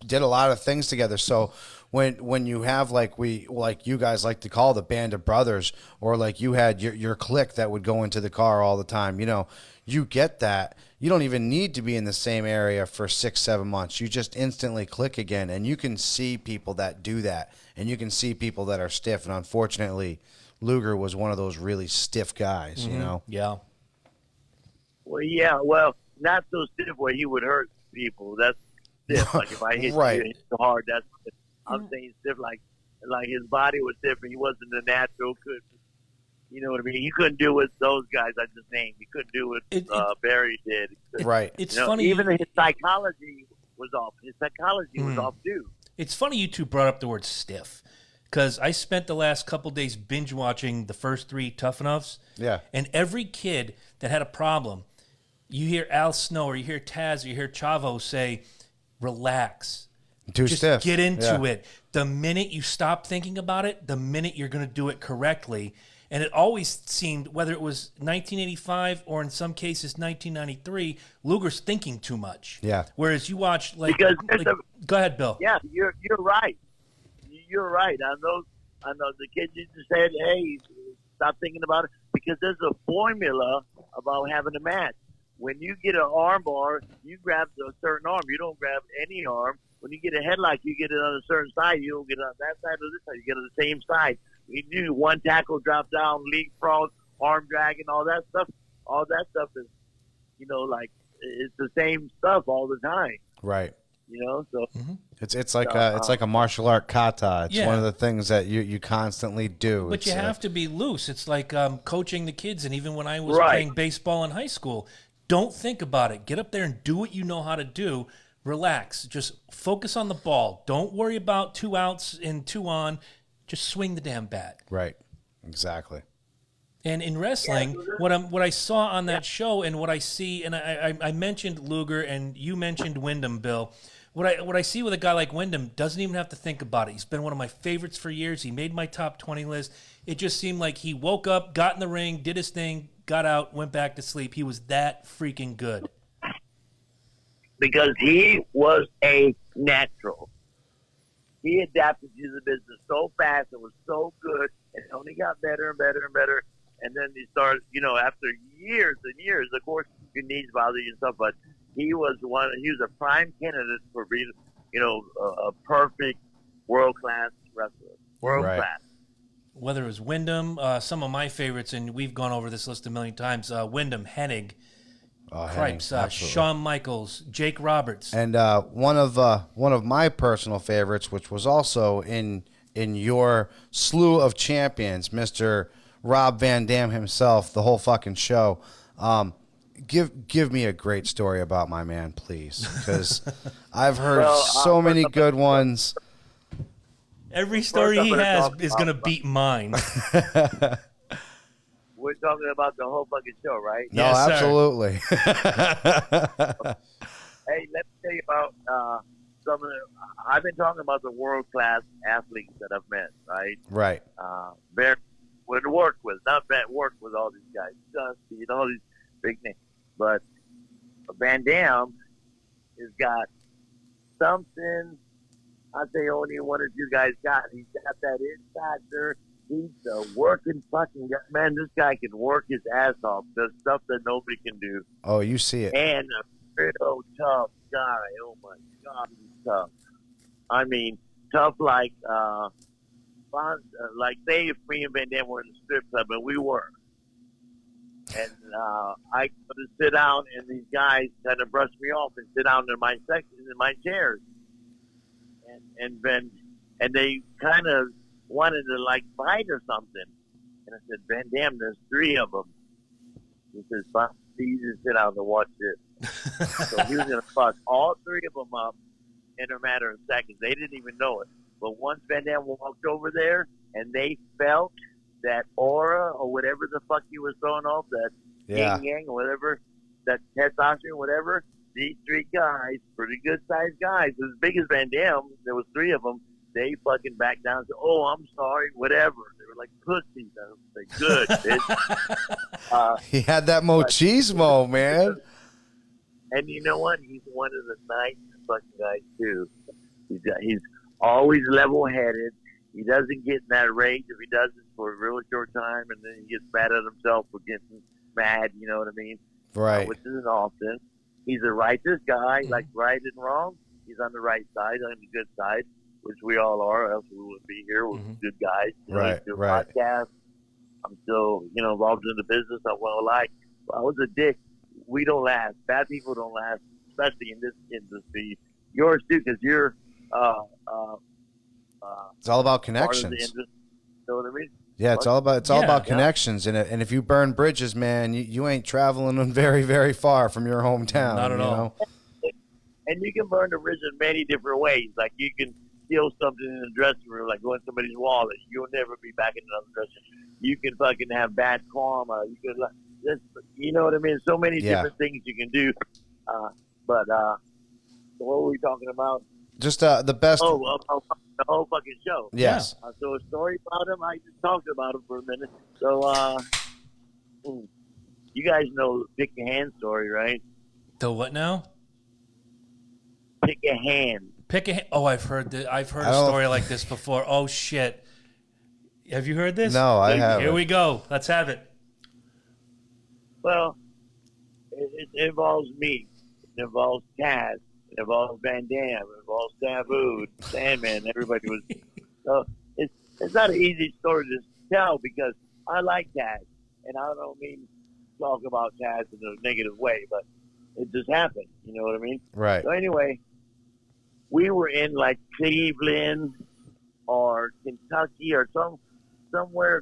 did a lot of things together. So when you have like you guys like to call the band of brothers, or like you had your clique that would go into the car all the time, you get that. You don't even need to be in the same area for 6-7 months. You just instantly click again, and you can see people that do that, and you can see people that are stiff. And unfortunately, Luger was one of those really stiff guys. Yeah. Well, yeah. Well, not so stiff where he would hurt people. That's stiff. Like if I hit Right. you hit so hard, that's. I'm saying stiff like his body was different. He wasn't a natural. You know what I mean? He couldn't do what those guys I just named. He couldn't do what Barry did. Right. It's funny. Even his psychology was off. His psychology was off too. It's funny you two brought up the word stiff, because I spent the last couple days binge watching the first 3 Tough Enoughs. Yeah. And every kid that had a problem, you hear Al Snow or you hear Taz or you hear Chavo say, relax. Just stiff. Get into it. The minute you stop thinking about it, the minute you're going to do it correctly. And it always seemed, whether it was 1985 or in some cases 1993, Luger's thinking too much. Yeah. Whereas you watch go ahead, Bill. Yeah, you're right. You're right. On those the kids used to say, hey, stop thinking about it, because there's a formula about having a match. When you get an arm bar, you grab a certain arm. You don't grab any arm. When you get a headlock, you get it on a certain side. You don't get it on that side or this side. You get it on the same side. You do one tackle, drop down, leapfrog, arm drag, and all that stuff. All that stuff is, it's the same stuff all the time. Right. So it's like a martial art kata. It's Yeah. one of the things that you constantly do. But It's, you have to be loose. It's like coaching the kids, and even when I was Right. playing baseball in high school, don't think about it. Get up there and do what you know how to do. Relax. Just focus on the ball. Don't worry about 2 outs and 2 on. Just swing the damn bat. Right. Exactly. And in wrestling, what I saw on that show and what I see, and I mentioned Luger and you mentioned Wyndham, Bill. What I see with a guy like Wyndham, doesn't even have to think about it. He's been one of my favorites for years. He made my top 20 list. It just seemed like he woke up, got in the ring, did his thing, got out, went back to sleep. He was that freaking good. Because he was a natural. He adapted to the business so fast and was so good, and only got better and better and better. And then he started, after years and years, of course, your knees bother you and stuff, but he was a prime candidate for being, a perfect world-class wrestler. World-class. Whether it was Wyndham, some of my favorites, and we've gone over this list a million times, Wyndham, Hennig, Cripes, Shawn Michaels, Jake Roberts. And one of my personal favorites, which was also in your slew of champions, Mr. Rob Van Dam himself, the whole fucking show. Give me a great story about my man, please, because I've heard so many good ones. Every story he has is going to beat mine. We're talking about the whole fucking show, right? No, Yes, absolutely. Hey, let me tell you about some of the. I've been talking about the world class athletes that I've met, right? Right. Very would work with, not bad work with all these guys, Dusty and all these big names. But Van Damme has got something I say only one or two guys got. He's got that it factor. He's a working fucking guy. Man, this guy can work his ass off. Does stuff that nobody can do. Oh, you see it. And a real tough guy. Oh my God, he's tough. I mean, tough like say if me and Van Damme were in the strip club, and we were. And I go to sit down, and these guys kind of brush me off and sit down in my section, in my chairs. And they kind of wanted to like fight or something. And I said, Van Damme, there's three of them. He says, "Fine, you just sit down and watch this." So he was gonna fuck all three of them up in a matter of seconds. They didn't even know it. But once Van Damme walked over there, and they felt that aura or whatever the fuck he was throwing off, that yang or whatever, that testosterone, whatever. These three guys, pretty good sized guys, as big as Van Damme, there was three of them. They fucking backed down and said, "Oh, I'm sorry, whatever." They were like pussies. I was like, "Good, bitch." He had that machismo, man. And you know what? He's one of the nicest fucking guys too. He's always level headed. He doesn't get in that rage. If he does it for a really short time, and then he gets mad at himself for getting mad. You know what I mean? Right. Which isn't often. He's a righteous guy, like right and wrong. He's on the right side, on the good side, which we all are, else we wouldn't be here. We're good guys. You know, Right, do a right. podcast. I'm still, involved in the business. I want to like. I was a dick. We don't last. Bad people don't last, especially in this industry. Yours too, because you're It's all about part of the connections. industry. You know what I mean? Yeah, it's all about Yeah. connections, and if you burn bridges, man, you ain't traveling them very, very far from your hometown. Not at you all. know? And you can burn the bridge in many different ways. Like you can steal something in the dressing room, like go in somebody's wallet. You'll never be back in another dressing room. You can fucking have bad karma. You can, you know what I mean? So many different things you can do. But what were we talking about? Just the best. The whole fucking show. Yes. So a story about him. I just talked about him for a minute. So you guys know the pick a hand story, right? The what now? Pick a hand. Pick a hand. Oh, I've heard a story like this before. Oh shit! Have you heard this? No, I haven't. Here we go. Let's have it. Well, it involves me. It involves Taz. It involves Van Damme. It involves Sabu, Sandman. Everybody was. So it's not an easy story to tell because I like Taz, and I don't mean to talk about Taz in a negative way, but it just happened. You know what I mean? Right. So anyway, we were in like Cleveland or Kentucky or somewhere,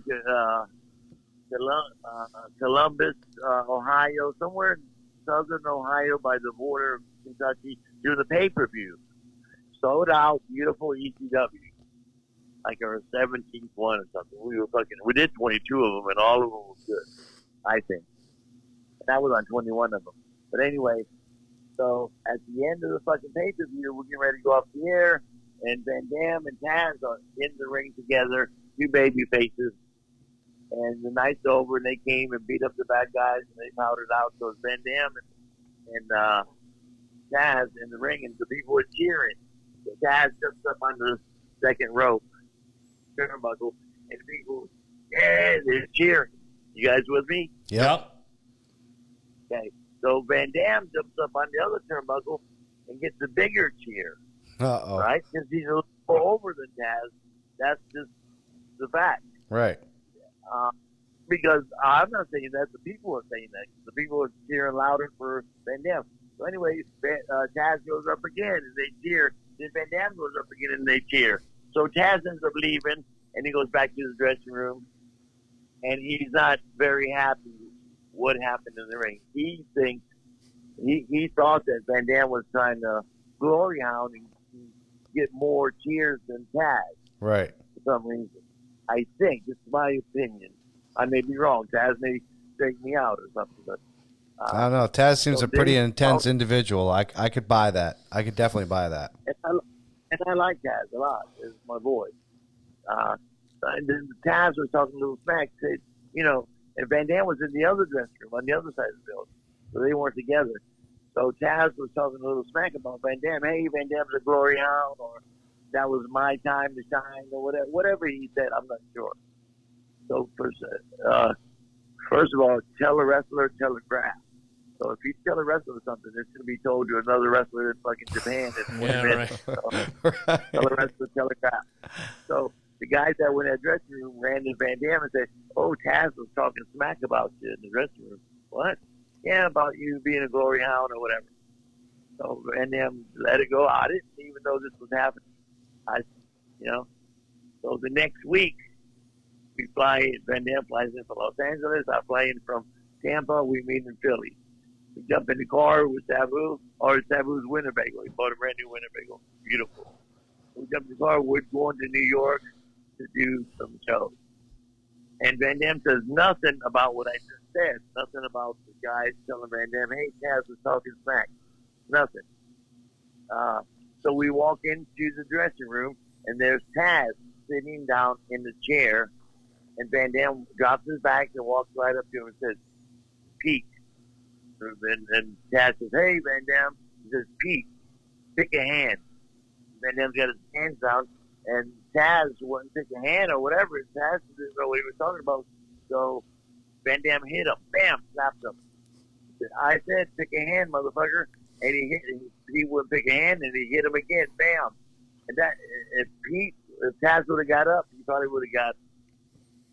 Columbus, Ohio, somewhere in southern Ohio by the border of Kentucky, do the pay-per-view. Sold out, beautiful ECW. Like our 17th one or something. We did 22 of them, and all of them were good, I think. And that was on 21 of them. But anyway, so at the end of the fucking pay-per-view, we're getting ready to go off the air, and Van Damme and Taz are in the ring together, two baby faces. And the night's over, and they came and beat up the bad guys, and they powdered out. So it's Van Damme and Taz in the ring, and the people were cheering. So Taz jumps up on the second rope, turnbuckle, and the people, yeah, they're cheering. You guys with me? Yep. Okay. So Van Damme jumps up on the other turnbuckle and gets a bigger cheer, Uh-oh. right? Because he's a little more over than Taz. That's just the fact. Right. Because I'm not saying that. The people are saying that. The people are cheering louder for Van Damme. So anyway, Taz goes up again and they cheer. Then Van Damme goes up again and they cheer. So Taz ends up leaving and he goes back to his dressing room. And he's not very happy what happened in the ring. He thinks, he thought that Van Damme was trying to glory hound and get more cheers than Taz Right. for some reason. I think, it's my opinion. I may be wrong. Taz may take me out or something, but I don't know. Taz seems so a pretty they- intense individual. I could buy that. I could definitely buy that. And I like Taz a lot. It's my boy. And then Taz was talking to Smack, said, and Van Dam was in the other dressing room on the other side of the building, so they weren't together. So Taz was talking to Little Smack about Van Dam. Hey, Van Dam's a glory hound, or that was my time to shine, or whatever he said. I'm not sure. So first of all, tell a wrestler, tell a craft. So if you tell a wrestler something, it's going to be told to another wrestler in fucking Japan in 20 minutes. Right. So, tell a wrestler, tell a craft. So the guys that were in that dressing room ran to Van Dam and said, "Oh, Taz was talking smack about you in the dressing room." What? Yeah, about you being a glory hound or whatever. So Van Dam let it go. I didn't even know this was happening. So the next week, we fly. Van Dam flies in from Los Angeles. I fly in from Tampa. We meet in Philly. We jump in the car with Sabu, or Sabu's Winnebago. We bought a brand new Winnebago. Beautiful. We jump in the car. We're going to New York to do some shows. And Van Dam says nothing about what I just said. Nothing about the guys telling Van Dam, "Hey, Taz was talking smack." Nothing. So we walk into the dressing room, and there's Taz sitting down in the chair, and Van Dam drops his back and walks right up to him and says, "Pete." And Taz says, "Hey, Van Dam." He says, "Pete, pick a hand." Van Dam's got his hands down, and Taz wouldn't pick a hand or whatever. Taz didn't know what he was talking about. So Van Dam hit him. Bam, slapped him. I said, "Pick a hand, motherfucker." And he wouldn't pick a hand, and he hit him again. Bam. And that, if Taz would have got up, he probably would have got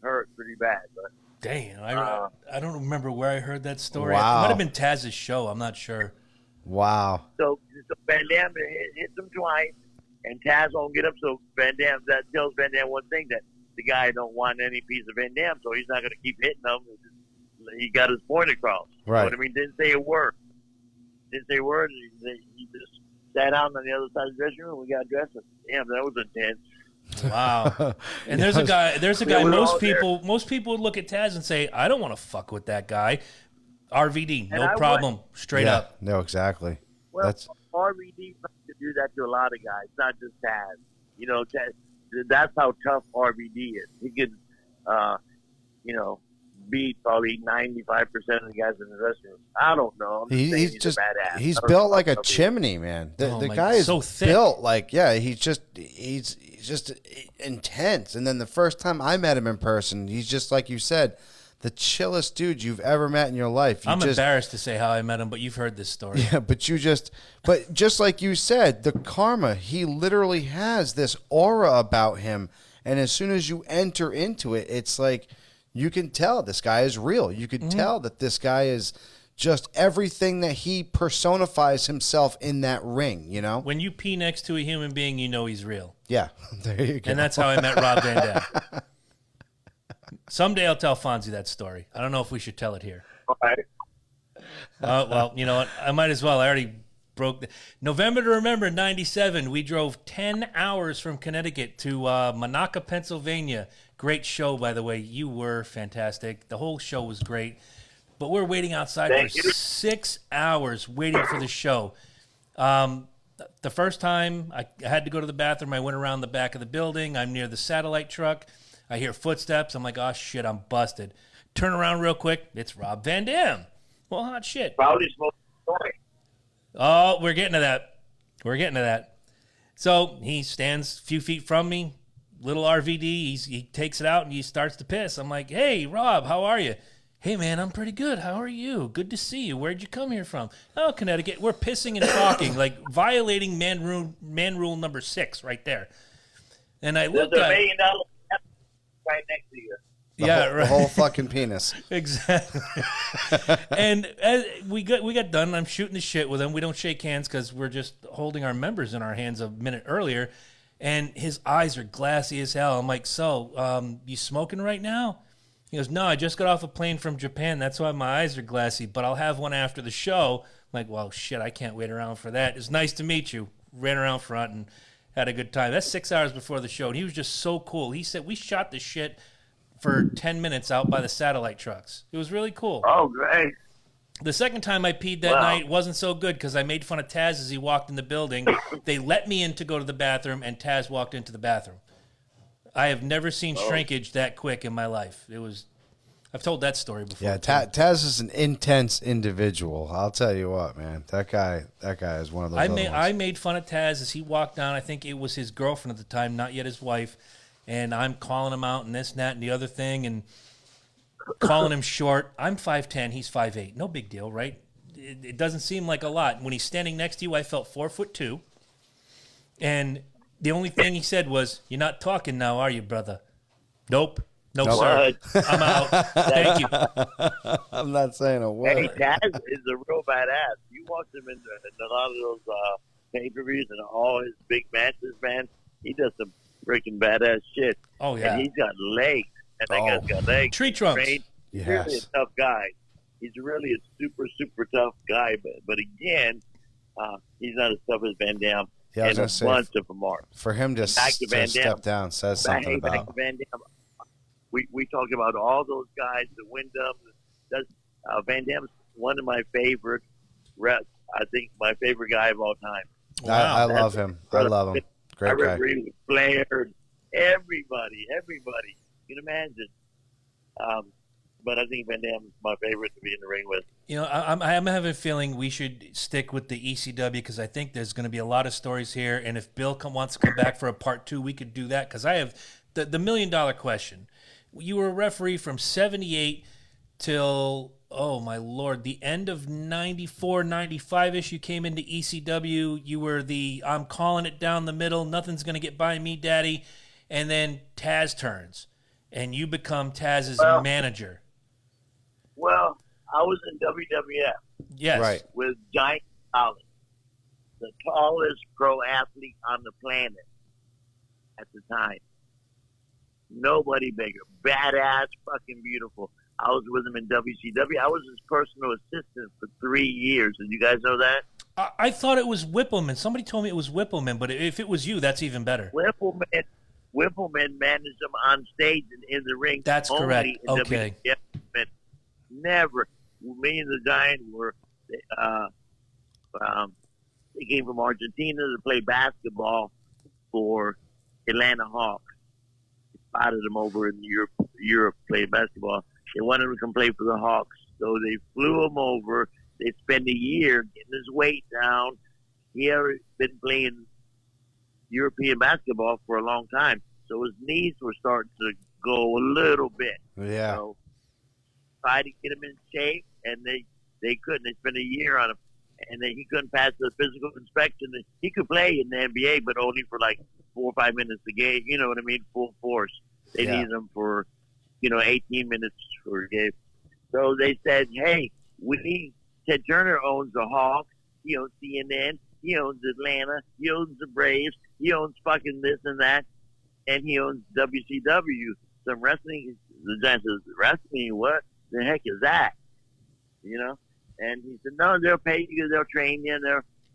hurt pretty bad. But Damn, I don't remember where I heard that story. Wow. It might have been Taz's show. I'm not sure. Wow. so Van Dam hits him twice, and Taz won't get up. So Van Dam, that tells Van Dam one thing, that the guy don't want any piece of Van Dam, so he's not going to keep hitting him. He got his point across. Right. You know what I mean? Didn't say a word. He just sat down on the other side of the dressing room. We got dressed. Damn, that was intense. Wow. And there's a guy. Yeah, we're all Most people would look at Taz and say, "I don't want to fuck with that guy." RVD, And no I problem, straight Yeah. up. No, exactly. Well, That's RVD to do that to a lot of guys, not just Taz. Taz, that's how tough RVD is. He could, beat probably 95% of the guys in the dressing room. I don't know. I'm just saying he's just a badass. he's I don't built know like how a tough he is. chimney, man. The Oh, my- guy is so thick. built like he's just intense. And then the first time I met him in person, he's just like you said, the chillest dude you've ever met in your life. I'm embarrassed to say how I met him, but you've heard this story. Yeah, but just like you said, the karma, he literally has this aura about him. And as soon as you enter into it, it's like you can tell this guy is real. You can tell that this guy is just everything that he personifies himself in that ring, When you pee next to a human being, you know he's real. Yeah, there you go. And that's how I met Rob Van Dam. Someday I'll tell Fonzie that story. I don't know if we should tell it here. All right. Well, you know what? I might as well. I already broke. November to Remember, 97. We drove 10 hours from Connecticut to Monaca, Pennsylvania. Great show, by the way. You were fantastic. The whole show was great. But we're waiting outside Thank for you. 6 hours waiting for the show. The first time I had to go to the bathroom, I went around the back of the building. I'm near the satellite truck. I hear footsteps. I'm like, oh, shit, I'm busted. Turn around real quick. It's Rob Van Dam. Well, hot shit. Probably smoking a joint. Oh, we're getting to that. So he stands a few feet from me, little RVD. He takes it out and he starts to piss. I'm like, hey, Rob, how are you? Hey, man, I'm pretty good. How are you? Good to see you. Where'd you come here from? Oh, Connecticut. We're pissing and talking, like violating man rule number 6 right there. And I There's look a $1 at million right next to you. The whole fucking penis. Exactly. And as we got done. I'm shooting the shit with him. We don't shake hands because we're just holding our members in our hands a minute earlier. And his eyes are glassy as hell. I'm like, so, you smoking right now? He goes, no, I just got off a plane from Japan. That's why my eyes are glassy, but I'll have one after the show. I'm like, well, shit, I can't wait around for that. It's nice to meet you. Ran around front and had a good time. That's 6 hours before the show. And he was just so cool. He said, we shot the shit for 10 minutes out by the satellite trucks. It was really cool. Oh, great. The second time I peed that night wasn't so good because I made fun of Taz as he walked in the building. They let me in to go to the bathroom, and Taz walked into the bathroom. I have never seen shrinkage that quick in my life. I've told that story before. Yeah, Taz is an intense individual. I'll tell you what, man. That guy is one of those. I made fun of Taz as he walked down. I think it was his girlfriend at the time, not yet his wife. And I'm calling him out and this and that and the other thing and calling him short. I'm 5'10", he's 5'8". No big deal, right? It doesn't seem like a lot. When he's standing next to you, I felt 4'2". And the only thing he said was, "You're not talking now, are you, brother?" Nope. No, sir. I'm out. Thank you. I'm not saying a word. Hey, Taz is a real badass. You watch him in a lot of those pay-per-views and all his big matches, man. He does some freaking badass shit. Oh, yeah. And he's got legs. And that guy's got legs. Tree trunks. He's really a tough guy. He's really a super, super tough guy. But again, he's not as tough as Van Damme. Yeah, I was and a say, bunch of them are. For him to step down says something back about to Van Damme. We talk about all those guys, the Wyndham. Van Damme's one of my favorite reps. I think my favorite guy of all time. Wow. I love him. I love him. Great guy. I agree with Flair, everybody. You can imagine. But I think Van Damme's my favorite to be in the ring with. You know, I'm having a feeling we should stick with the ECW because I think there's going to be a lot of stories here. And if Bill wants to come back for a part 2, we could do that because I have the $1 million question. You were a referee from 78 till, oh, my Lord, the end of 94, 95-ish. You came into ECW. You were I'm calling it down the middle. Nothing's going to get by me, Daddy. And then Taz turns, and you become Taz's manager. Well, I was in WWF. Yes. Right. With Giant Collins, the tallest pro athlete on the planet at the time. Nobody bigger. Badass, fucking beautiful. I was with him in WCW. I was his personal assistant for 3 years. Did you guys know that? I thought it was Whippleman. Somebody told me it was Whippleman, but if it was you, that's even better. Whippleman managed him on stage and in the ring. That's correct. Okay. WCW. Never. Me and the Giant were, they came from Argentina to play basketball for Atlanta Hawks. Spotted them over in Europe playing basketball. They wanted him to come play for the Hawks, so they flew him over. They spent a year getting his weight down. He had been playing European basketball for a long time, so his knees were starting to go a little bit. Yeah. So tried to get him in shape, and they couldn't. They spent a year on him, and then he couldn't pass the physical inspection. He could play in the NBA, but only for like 4 or 5 minutes a game. You know what I mean? Full force. They need him for, 18 minutes for a game. So they said, hey, Ted Turner owns the Hawks. He owns CNN. He owns Atlanta. He owns the Braves. He owns fucking this and that. And he owns WCW. Some wrestling. The Giant says, wrestling? What the heck is that? And he said, no, they'll pay you. They'll train you.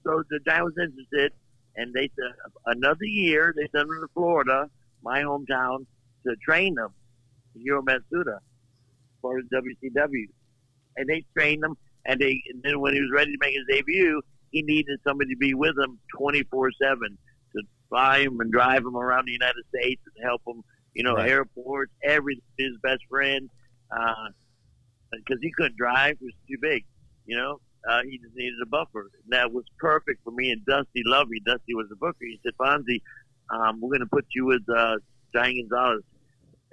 So the Giant was interested. And they said another year, they sent him to Florida, my hometown, to train them, Hiro Matsuda, for the WCW. And they trained him, and then when he was ready to make his debut, he needed somebody to be with him 24/7 to fly him and drive him around the United States and help him, Right. airports, everything. His best friend, because he couldn't drive, he was too big, he just needed a buffer. And that was perfect for me and Dusty loved me. Dusty was the booker. He said, Fonzie, we're going to put you with Giant Gonzalez.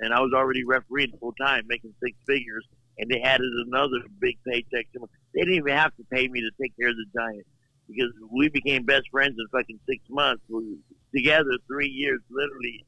And I was already refereeing full time, making 6 figures. And they added another big paycheck to me. They didn't even have to pay me to take care of the Giant because we became best friends in fucking 6 months. We were together 3 years, literally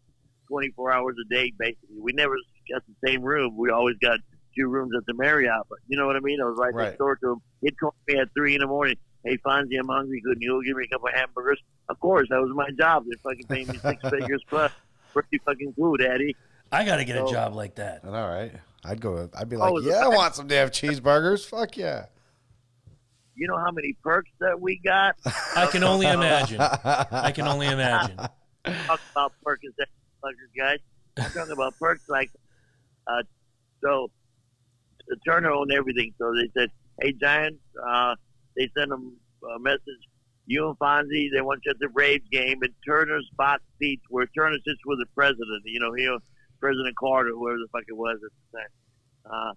24 hours a day, basically. We never got the same room. We always got 2 rooms at the Marriott, but you know what I mean? I was right next door to him. He'd call me at 3 in the morning. Hey, Fonzie, I'm hungry. Couldn't you give me a couple of hamburgers? Of course, that was my job. They fucking paid me 6 figures plus. Pretty fucking cool, Daddy. I got to get a job like that. All right. I'd be like, I want some damn cheeseburgers. Fuck yeah. You know how many perks that we got? I can only imagine. Talk about perks, guys. I'm talking about perks like, so the Turner owned everything. So they said, hey, Giants, they sent him a message. You and Fonzie, they want you at the Braves game, and Turner's box seats where Turner sits with the president. President Carter, whoever the fuck it was at the time.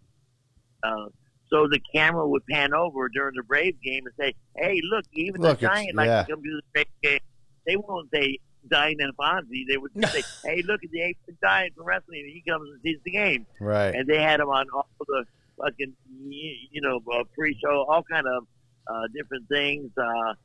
So the camera would pan over during the Braves game and say, "Hey, look, even the Giants like to come to the Braves game." They won't say Giant and Fonzie. They would say, "Hey, look at the ancient Giant from wrestling. And he comes and sees the game." Right. And they had him on all the fucking, pre-show, all kind of different things. Well,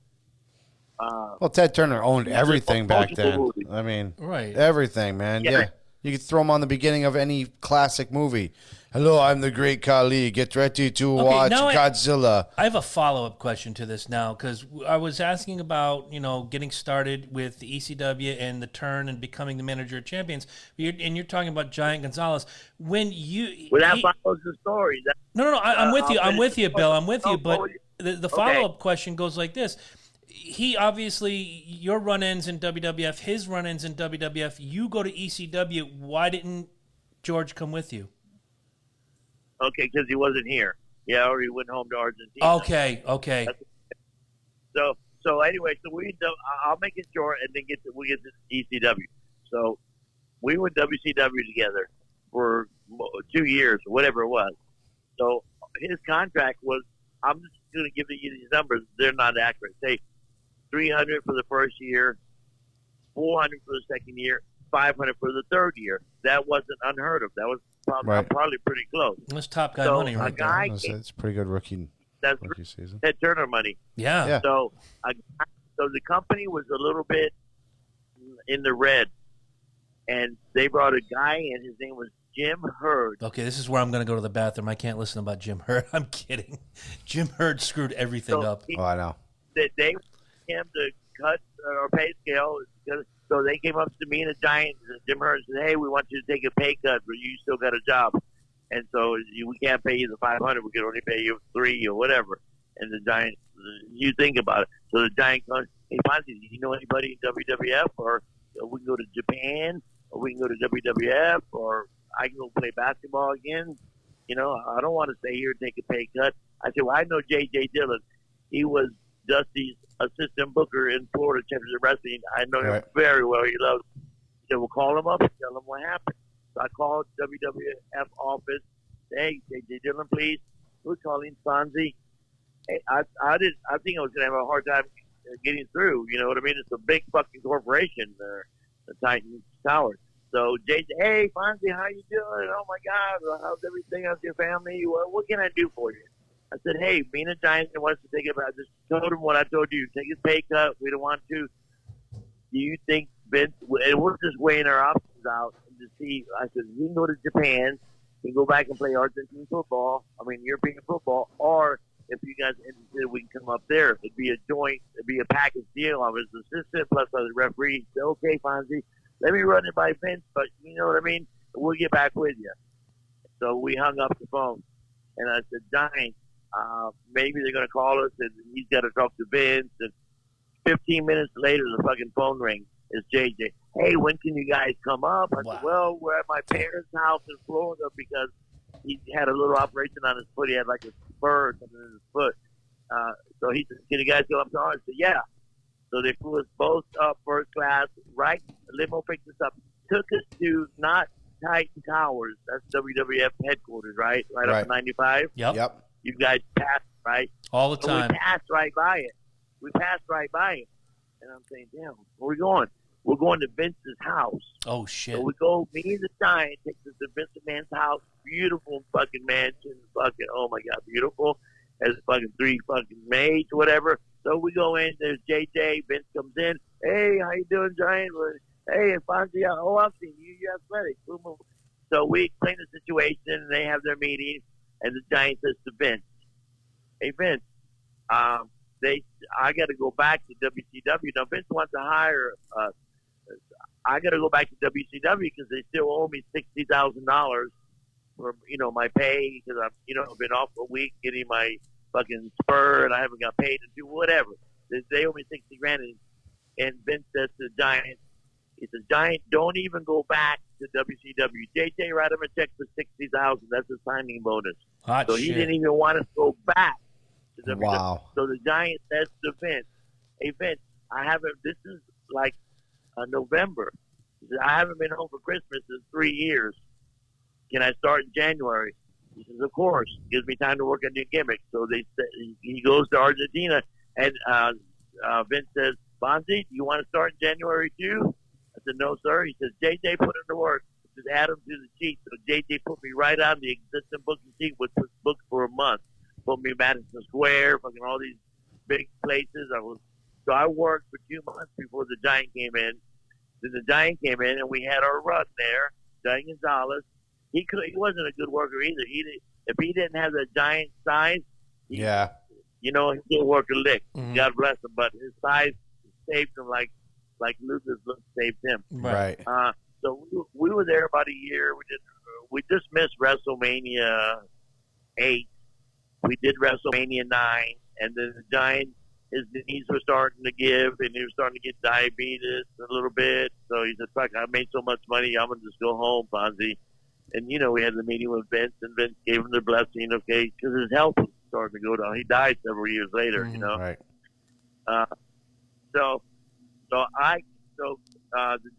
Ted Turner owned everything back then. Movies. I mean, Right. everything, man. Yeah. You could throw him on the beginning of any classic movie. Hello, I'm the Great Khali. Get ready to watch Godzilla. I have a follow-up question to this now, because I was asking about, getting started with the ECW and the turn and becoming the manager of champions. You're talking about Giant Gonzalez. When that follows the story. No, I'm with you. I'm with you, Bill. I'm with you. But the follow-up question goes like this. He obviously, your run-ins in WWF, his run-ins in WWF, you go to ECW. Why didn't George come with you? Okay, because he wasn't here. Yeah, or he went home to Argentina. Okay. So anyway, I'll make it short, and then we get to ECW. So we went WCW together for 2 years, whatever it was. So his contract was, I'm just going to give you these numbers. They're not accurate. Say 300 for the first year, 400 for the second year, 500 for the third year. That wasn't unheard of. That was probably pretty close. That's top guy money, right? It's pretty good rookie season. Ted Turner money. Yeah. So the company was a little bit in the red, and they brought a guy in. His name was Jim Herd. Okay, this is where I'm going to go to the bathroom. I can't listen about Jim Herd. I'm kidding. Jim Herd screwed everything up. I know. They wanted him to cut our pay scale. So they came up to me and the Giants, and Jim Herd said, "Hey, we want you to take a pay cut, but you still got a job. And so we can't pay you the 500. We can only pay you 3 or whatever." And the Giants, you think about it. So the Giant goes, "Hey, Fonzie, do you know anybody in WWF? Or we can go to Japan, or we can go to WWF, or I can go play basketball again. I don't want to stay here and take a pay cut." I said, "Well, I know J.J. Dillon. He was Dusty's assistant booker in Florida Championship Wrestling. I know him very well. He loves him." He said, "Well, call him up and tell him what happened." So I called WWF office. "Hey, J.J. Dillon, please. Who's calling? Fonzie?" Hey, I think I was going to have a hard time getting through. You know what I mean? It's a big fucking corporation, the Titan Tower. So JJ, "Hey, Fonzie, how you doing? Oh my God, how's everything? How's your family? What can I do for you?" I said, "Hey, being a Giant wants to think about it. Just told him what I told you. Take his pay cut. We don't want to. Do you think Vince?" And we're just weighing our options out and to see. I said, "We can go to Japan. We can go back and play Argentine football. European football. Or if you guys are interested, we can come up there. It'd be a package deal. I was assistant plus I was referee." He said, "Okay, Fonzie, let me run it by Vince, but you know what I mean? We'll get back with you." So we hung up the phone, and I said, "Giant, maybe they're going to call us, and he's got to talk to Vince." And 15 minutes later, the fucking phone rings. It's JJ. "Hey, when can you guys come up?" I said, "Well, we're at my parents' house in Florida because he had a little operation on his foot. He had like a spur or something in his foot." So he said, "Can you guys go up to ours?" I said, "Yeah." So they flew us both up first class, right? The limo picked us up, took us to not Titan Towers. That's WWF headquarters, right? Right up to 95. Yep. You guys passed, right? All the time. We passed right by it. And I'm saying, "Damn, where we going?" "We're going to Vince's house." Oh, shit. So we go, me and the Giant takes us to Vince McMahon's house. Beautiful fucking mansion. Fucking, oh my God, beautiful. Has fucking 3 fucking maids, whatever. So we go in, there's JJ. Vince comes in. "Hey, how you doing, Giant?" "Hey, Fonzie, I've seen you. You're athletic." Boom, boom. So we explain the situation, and they have their meeting, and the Giant says to Vince, "Hey, Vince, I got to go back to WCW. Now, Vince wants to hire us. I got to go back to WCW because they still owe me $60,000 for, my pay because I've been off a week getting my fucking spur and I haven't got paid to do whatever. They owe me 60 grand. And Vince says to the Giant, he says, "Giant, don't even go back to WCW. JJ, write him a check for $60,000. That's a signing bonus." Hot so shit. he didn't even want us to go back. Wow. So the Giant says to Vince, "Hey Vince, I haven't. This is like November. He said, I haven't been home for Christmas in 3 years. Can I start in January?" He says, "Of course." Gives me time to work on new gimmicks. So he goes to Argentina, and Vince says, "Bonzi, do you want to start in January too?" I said, "No, sir." He says, "JJ, put him to work. Just add him to the sheet." So JJ put me right on the existing booking sheet, which was booked for a month. Put me in Madison Square, fucking all these big places. So I worked for 2 months before the Giant came in. Then the Giant came in, and we had our run there. Giant Gonzalez. He wasn't a good worker either. If he didn't have the Giant size, he didn't work a lick. Mhm. God bless him, but his size saved him like Luther's look saved him. Right. So we were there about a year. We just missed WrestleMania 8. We did WrestleMania 9, and then the Giant, his knees were starting to give, and he was starting to get diabetes a little bit. So he said, "Fuck, I made so much money, I'm gonna just go home, Fonzie." And we had the meeting with Vince, and Vince gave him the blessing, okay, because his health was starting to go down. He died several years later, Right. So the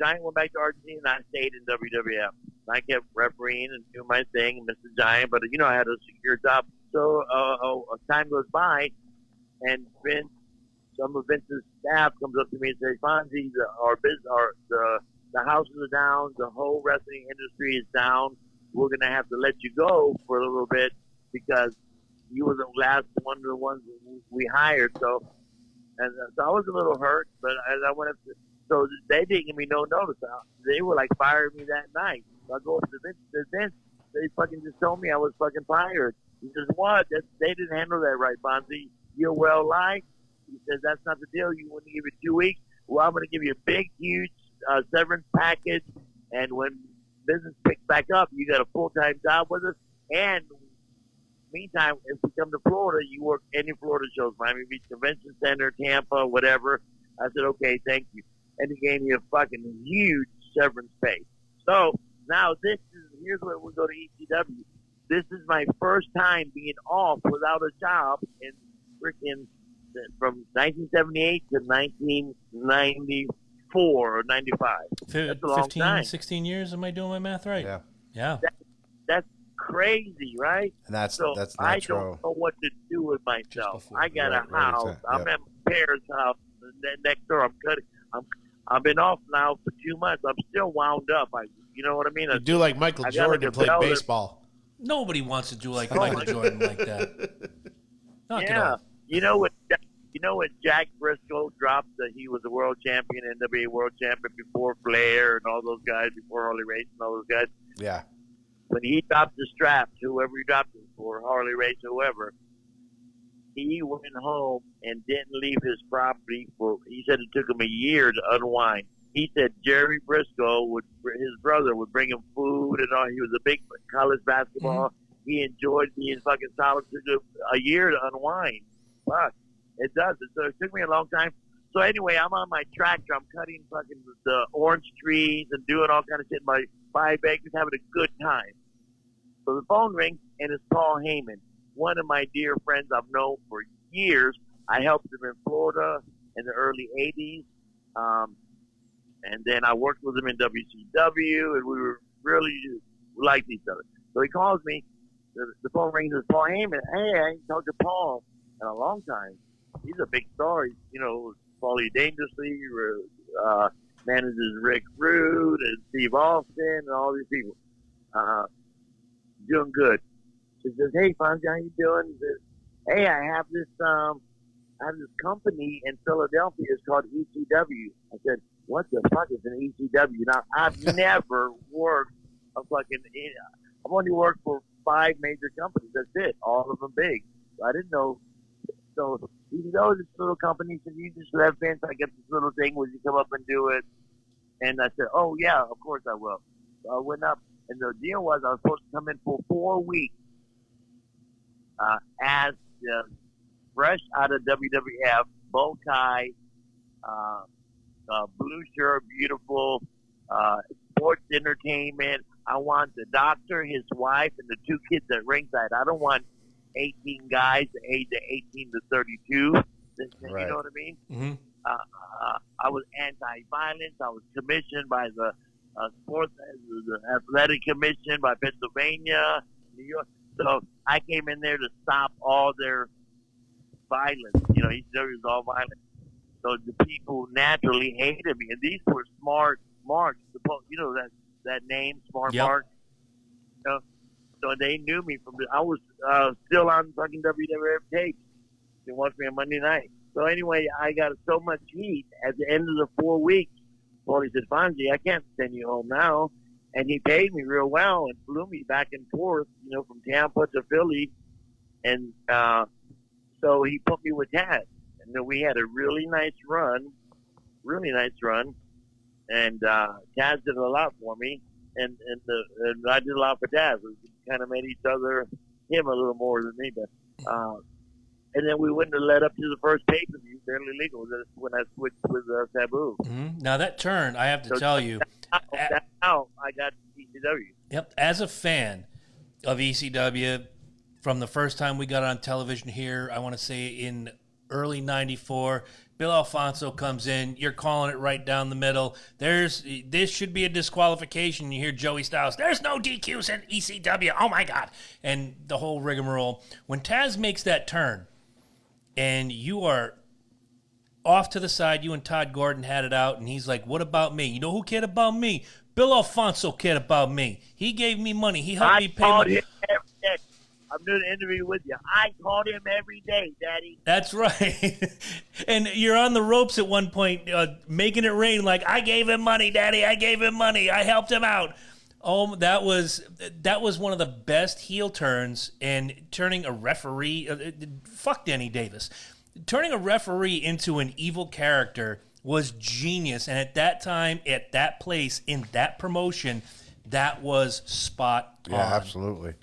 Giant went back to Argentina, and I stayed in WWF. I kept refereeing and doing my thing, Mr. Giant, but I had a secure job. So time goes by, and some of Vince's staff comes up to me and says, "Fonzie, the houses are down. The whole wrestling industry is down. We're gonna have to let you go for a little bit because you were the last one of the ones we hired." So I was a little hurt, but as I went up so they didn't give me no notice. They were like firing me that night. So I go up to Vince. They fucking just told me I was fucking fired. He says, "What? They didn't handle that right, Fonzie. You're well liked." He says, "That's not the deal. You wouldn't give it 2 weeks. Well, I'm going to give you a big, huge severance package. And when business picks back up, you got a full-time job with us. And meantime, if we come to Florida, you work any Florida shows, Miami Beach Convention Center, Tampa, whatever." I said, "Okay, thank you." And he gave me a fucking huge severance pay. So now here's where we go to ECW. This is my first time being off without a job in freaking from 1978 to 1994 or 95. That's a long 15, time. 16 years. Am I doing my math right? Yeah. Yeah. That's crazy, right? And that's So not I true. don't know what to do with myself. I got Right, a house. exactly. I'm at my parents' house. Next door. I've been off now for 2 months. I'm still wound up. You know what I mean? You do like Michael I got Jordan like a and play belt. baseball. Nobody wants to do like Michael Jordan like that. Knock it Yeah. off. You know when Jack Briscoe dropped that he was a world champion, NWA world champion before Flair and all those guys, before Harley Race and all those guys. Yeah. When he dropped the strap, whoever he dropped it for, Harley Race, whoever, he went home and didn't leave his property he said it took him a year to unwind. He said Jerry Briscoe his brother would bring him food and all. He was a big college basketball. Mm-hmm. He enjoyed being fucking solid. A year to unwind. Fuck. It does. So it took me a long time. So anyway, I'm on my tractor. I'm cutting fucking the orange trees and doing all kind of shit in my 5 acres, having a good time. So the phone rings, and it's Paul Heyman, one of my dear friends I've known for years. I helped him in Florida in the early 80s. And then I worked with him in WCW, and we liked each other. So he calls me. The phone rings, and it's Paul Heyman. "Hey, I ain't talked to Paul in a long time. He's a big star. Paulie Dangerously, manages Rick Rude and Steve Austin and all these people. Doing good." She says, "Hey, Fonzie, how you doing?" He says, "Hey, I have this company in Philadelphia. It's called ECW." I said, "What the fuck is an ECW?" Now, I've never worked I've only worked for 5 major companies. That's it. All of them big. So I didn't know. So he said, "Oh, this little company." He said, "You just let Vince, I get this little thing. Would you come up and do it?" And I said, "Oh, yeah, of course I will." So I went up, and the deal was I was supposed to come in for 4 weeks as fresh out of WWF, bow tie, blue shirt, beautiful, sports entertainment. I want the doctor, his wife, and the 2 kids at ringside. I don't want 18 guys, the age of 18 to 32. Right. You know what I mean? Mm-hmm. I was anti-violence. I was commissioned by the the athletic commission by Pennsylvania, New York. So I came in there to stop all their violence. ECW was all violent. So the people naturally hated me, and these were smart marks. That name, smart Yep. marks. So they knew me from. I was still on fucking WWF tapes. They watched me on Monday night. So anyway, I got so much heat at the end of the 4 weeks. Paulie said, "Fonzie, I can't send you home now," and he paid me real well and flew me back and forth, from Tampa to Philly, and so he put me with Taz, and then we had a really nice run, and Taz did a lot for me, and I did a lot for Taz. We kind of made him a little more than me, but. And then we wouldn't have led up to the first pay-per-view, Barely Legal, when I switched with Sabu. Mm-hmm. Now that turn, I have to tell you. That's how I got to ECW. Yep. As a fan of ECW, from the first time we got on television here, I want to say in early '94, Bill Alfonso comes in. You're calling it right down the middle. This should be a disqualification. You hear Joey Styles, there's no DQs in ECW. Oh, my God. And the whole rigmarole. When Taz makes that turn, and you are off to the side, you and Todd Gordon had it out, and he's like, what about me? You know who cared about me? Bill Alfonso cared about me. He gave me money. He helped me pay called him every day. I'm doing an interview with you. I called him every day, Daddy. That's right. And you're on the ropes at one point, making it rain like, I gave him money, Daddy. I gave him money. I helped him out. Oh, that was one of the best heel turns, and turning a referee, fuck Danny Davis, turning a referee into an evil character was genius. And at that time, at that place, in that promotion, that was spot on. Yeah, absolutely.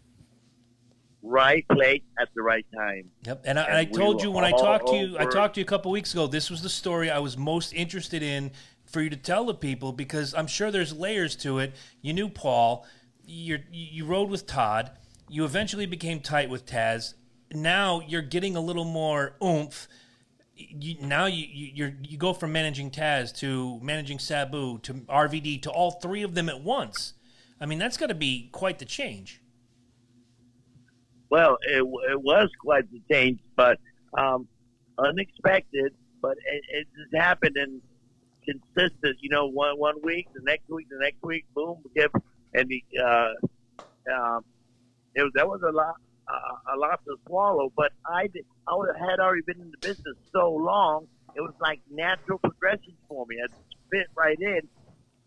Right place at the right time. Yep. And I told you when I talked to you a couple weeks ago, this was the story I was most interested in for you to tell the people, because I'm sure there's layers to it. You knew Paul. You rode with Todd. You eventually became tight with Taz. Now you're getting a little more oomph. Now you go from managing Taz to managing Sabu to RVD to all three of them at once. I mean, that's got to be quite the change. Well, it was quite the change, but unexpected. But it just happened in consistent. One week, the next week, boom, and that was a lot to swallow. But I had already been in the business so long, it was like natural progression for me. I fit right in,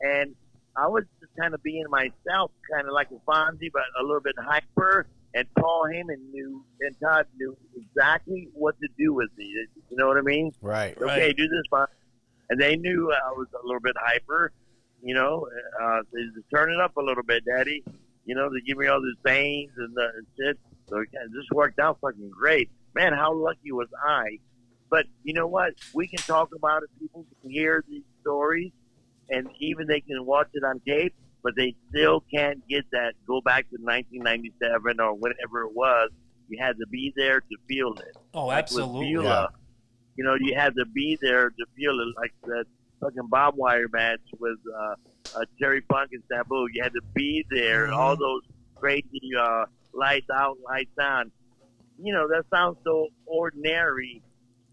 and I was just kind of being myself, kind of like a Fonzie, but a little bit hyper. And Paul Heyman and Todd knew exactly what to do with me. You know what I mean? Right. Okay, do this fine. And they knew I was a little bit hyper. They just turn it up a little bit, Daddy. They give me all these things and shit. So it just worked out fucking great. Man, how lucky was I? But you know what? We can talk about it. People can hear these stories, and even they can watch it on tape, but they still can't get that. Go back to 1997 or whatever it was. You had to be there to feel it. Oh, like absolutely. With Beulah, you had to be there to feel it, like that fucking barbed wire match with Terry Funk and Sabu. You had to be there. Mm-hmm. All those crazy lights out, lights on. That sounds so ordinary,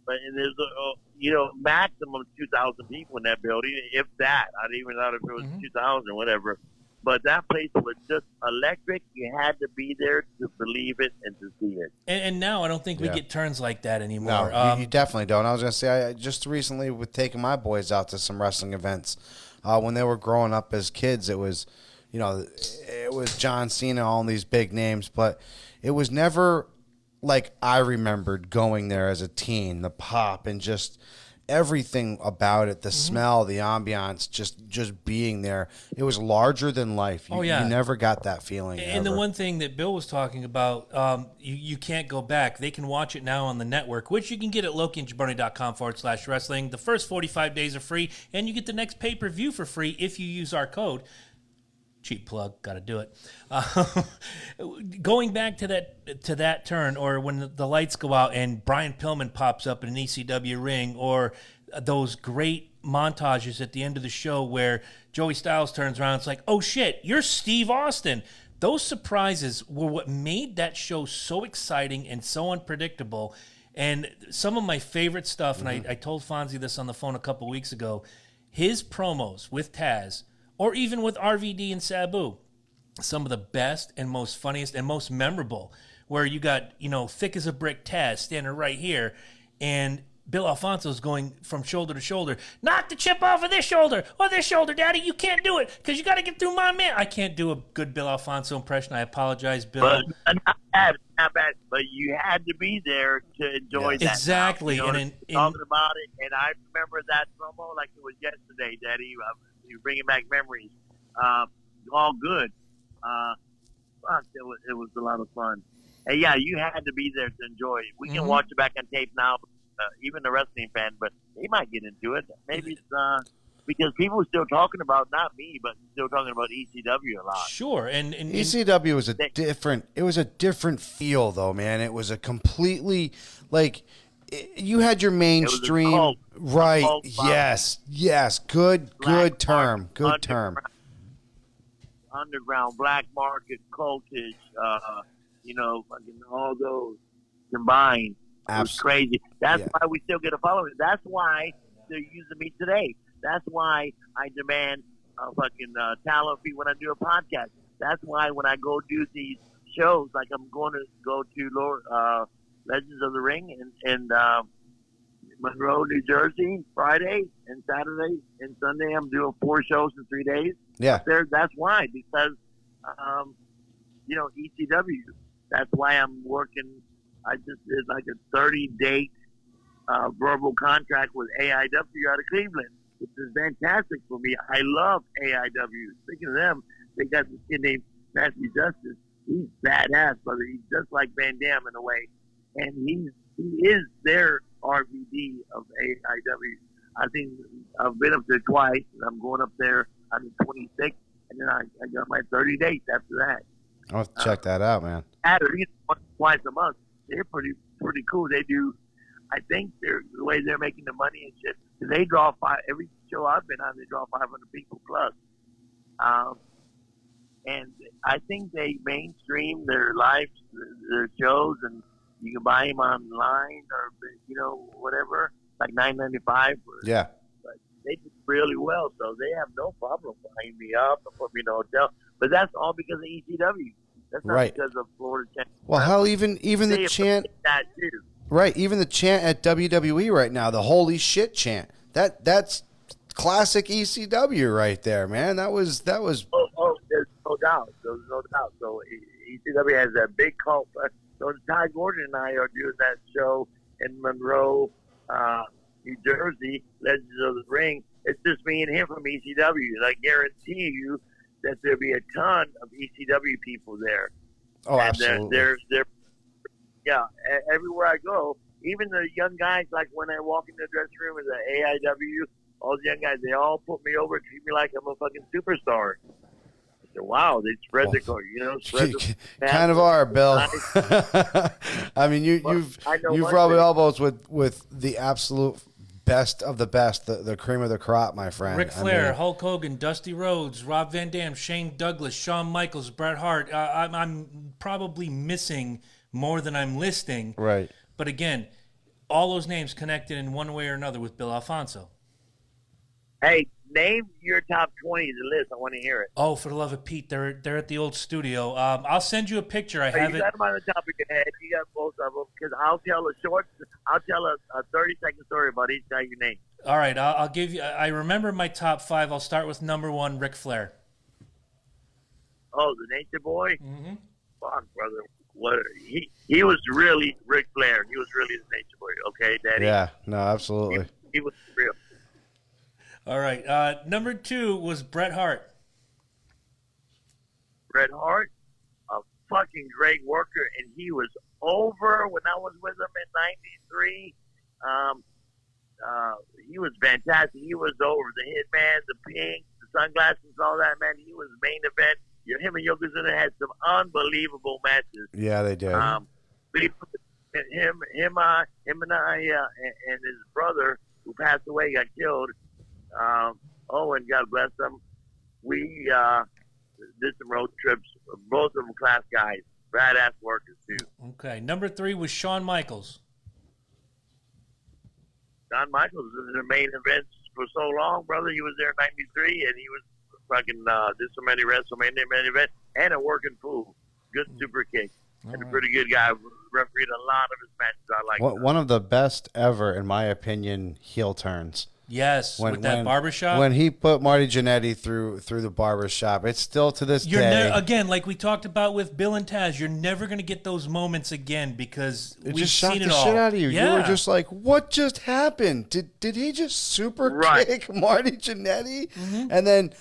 but there's maximum 2,000 people in that building, if that. I don't even know if it was 2,000 or whatever. But that place was just electric. You had to be there to believe it and to see it. And now I don't think we get turns like that anymore. No, you definitely don't. I was going to say, I just recently with taking my boys out to some wrestling events. When they were growing up as kids, it was, it was John Cena, all these big names, but it was never like I remembered going there as a teen, the pop and just everything about it, the smell, the ambiance, just being there. It was larger than life. You never got that feeling. And the one thing that Bill was talking about, you can't go back. They can watch it now on the network, which you can get at LokiandJabroni.com/wrestling. The first 45 days are free, and you get the next pay-per-view for free if you use our code. Cheap plug, got to do it. Going back to that turn, or when the lights go out and Brian Pillman pops up in an ECW ring, or those great montages at the end of the show where Joey Styles turns around, it's like, oh shit, you're Steve Austin. Those surprises were what made that show so exciting and so unpredictable. And some of my favorite stuff, and I told Fonzie this on the phone a couple weeks ago, his promos with Taz, or even with RVD and Sabu, some of the best and most funniest and most memorable, where you got, thick as a brick Taz standing right here, and Bill Alfonso's going from shoulder to shoulder. Knock the chip off of this shoulder, or this shoulder, Daddy. You can't do it, because you got to get through my man. I can't do a good Bill Alfonso impression. I apologize, Bill. But not bad. But you had to be there to enjoy that. Exactly. Now, talking about it, and I remember that promo like it was yesterday, Daddy. You're bringing back memories. All good. Fuck, it was a lot of fun. And yeah, you had to be there to enjoy it. We can watch it back on tape now, even the wrestling fan, but they might get into it. Maybe it's because people are still talking about, not me, but still talking about ECW a lot. Sure, and ECW was a different feel, though, man. It was a completely, like, you had your mainstream, right? Yes, good term. Underground, black market, cultish, fucking all those combined. It was crazy. That's why we still get a following. That's why they're using me today. That's why I demand a fucking talent fee when I do a podcast. That's why when I go do these shows, like I'm going to go to Legends of the Ring in Monroe, New Jersey, Friday and Saturday and Sunday. I'm doing 4 shows in 3 days. Yeah. That's why, because, ECW. That's why I'm working. I just did like a 30-date verbal contract with AIW out of Cleveland, which is fantastic for me. I love AIW. Speaking of them, they got this kid named Matthew Justice. He's badass, brother. He's just like Van Dam in a way. And he is their RVD of AIW. I think I've been up there twice, and I'm going up there on the 26th, and then I got my 30 dates after that. I'll have to check that out, man. Twice a month. They're pretty cool. They do. I think the way they're making the money and shit. They draw every show I've been on. They draw 500 people plus. And I think they mainstream their lives, their shows, and you can buy them online or whatever, like $9.95. Yeah. But they do really well, so they have no problem buying me up and put me in a hotel. But that's all because of ECW. That's not because of Florida Chant. Well, hell, even the chant. That too. Right, even the chant at WWE right now, the holy shit chant. That's classic ECW right there, man. That was. Oh, there's no doubt. So ECW has that big cult. So Ty Gordon and I are doing that show in Monroe, New Jersey, Legends of the Ring. It's just me and him from ECW, and I guarantee you that there'll be a ton of ECW people there. Oh, and absolutely. Everywhere I go, even the young guys, like when I walk in the dressing room at the AIW, all the young guys, they all put me over, treat me like I'm a fucking superstar. I said, wow, they spread the kind of are, Bill. I mean, you've rubbed elbows with the absolute best of the best, the cream of the crop, my friend. Ric Flair, Hulk Hogan, Dusty Rhodes, Rob Van Dam, Shane Douglas, Shawn Michaels, Bret Hart. I'm probably missing more than I'm listing. Right. But again, all those names connected in one way or another with Bill Alfonso. Hey, name your top 20 of the list. I want to hear it. Oh, for the love of Pete, they're at the old studio. I'll send you a picture. I have it. You got them on the top of your head. You got both of them. Because I'll tell a 30-second story about each guy you name. All right, I'll give you. I remember my top 5. I'll start with number 1, Ric Flair. Oh, the Nature Boy. Mm-hmm. Fuck, brother. What he was really Ric Flair. He was really the Nature Boy. Okay, Daddy. Yeah. No, absolutely. He was real. All right. Number 2 was Bret Hart. Bret Hart, a fucking great worker, and he was over when I was with him in '93. He was fantastic. He was over. The Hitman, the Pink, the sunglasses and all that, man. He was main event. Him and Yokozuna had some unbelievable matches. Yeah, they did. Him and I, and his brother who passed away, got killed. Owen, God bless him. We did some road trips. Both of them class guys, badass workers too. Okay, number 3 was Shawn Michaels. Shawn Michaels was in the main events for so long, brother. He was there in '93, and he was fucking did so many WrestleMania main events and a working fool. Good super kick. And a pretty good guy. Refereed a lot of his matches. I like One of the best ever, in my opinion, heel turns. Yes, with that barbershop. When he put Marty Jannetty through the barbershop, it's still to this day. Again, like we talked about with Bill and Taz, you're never going to get those moments again because it we've just shocked seen it the all. shit out of you. Yeah. You were just like, what just happened? Did he just super kick Marty Jannetty? Mm-hmm. And then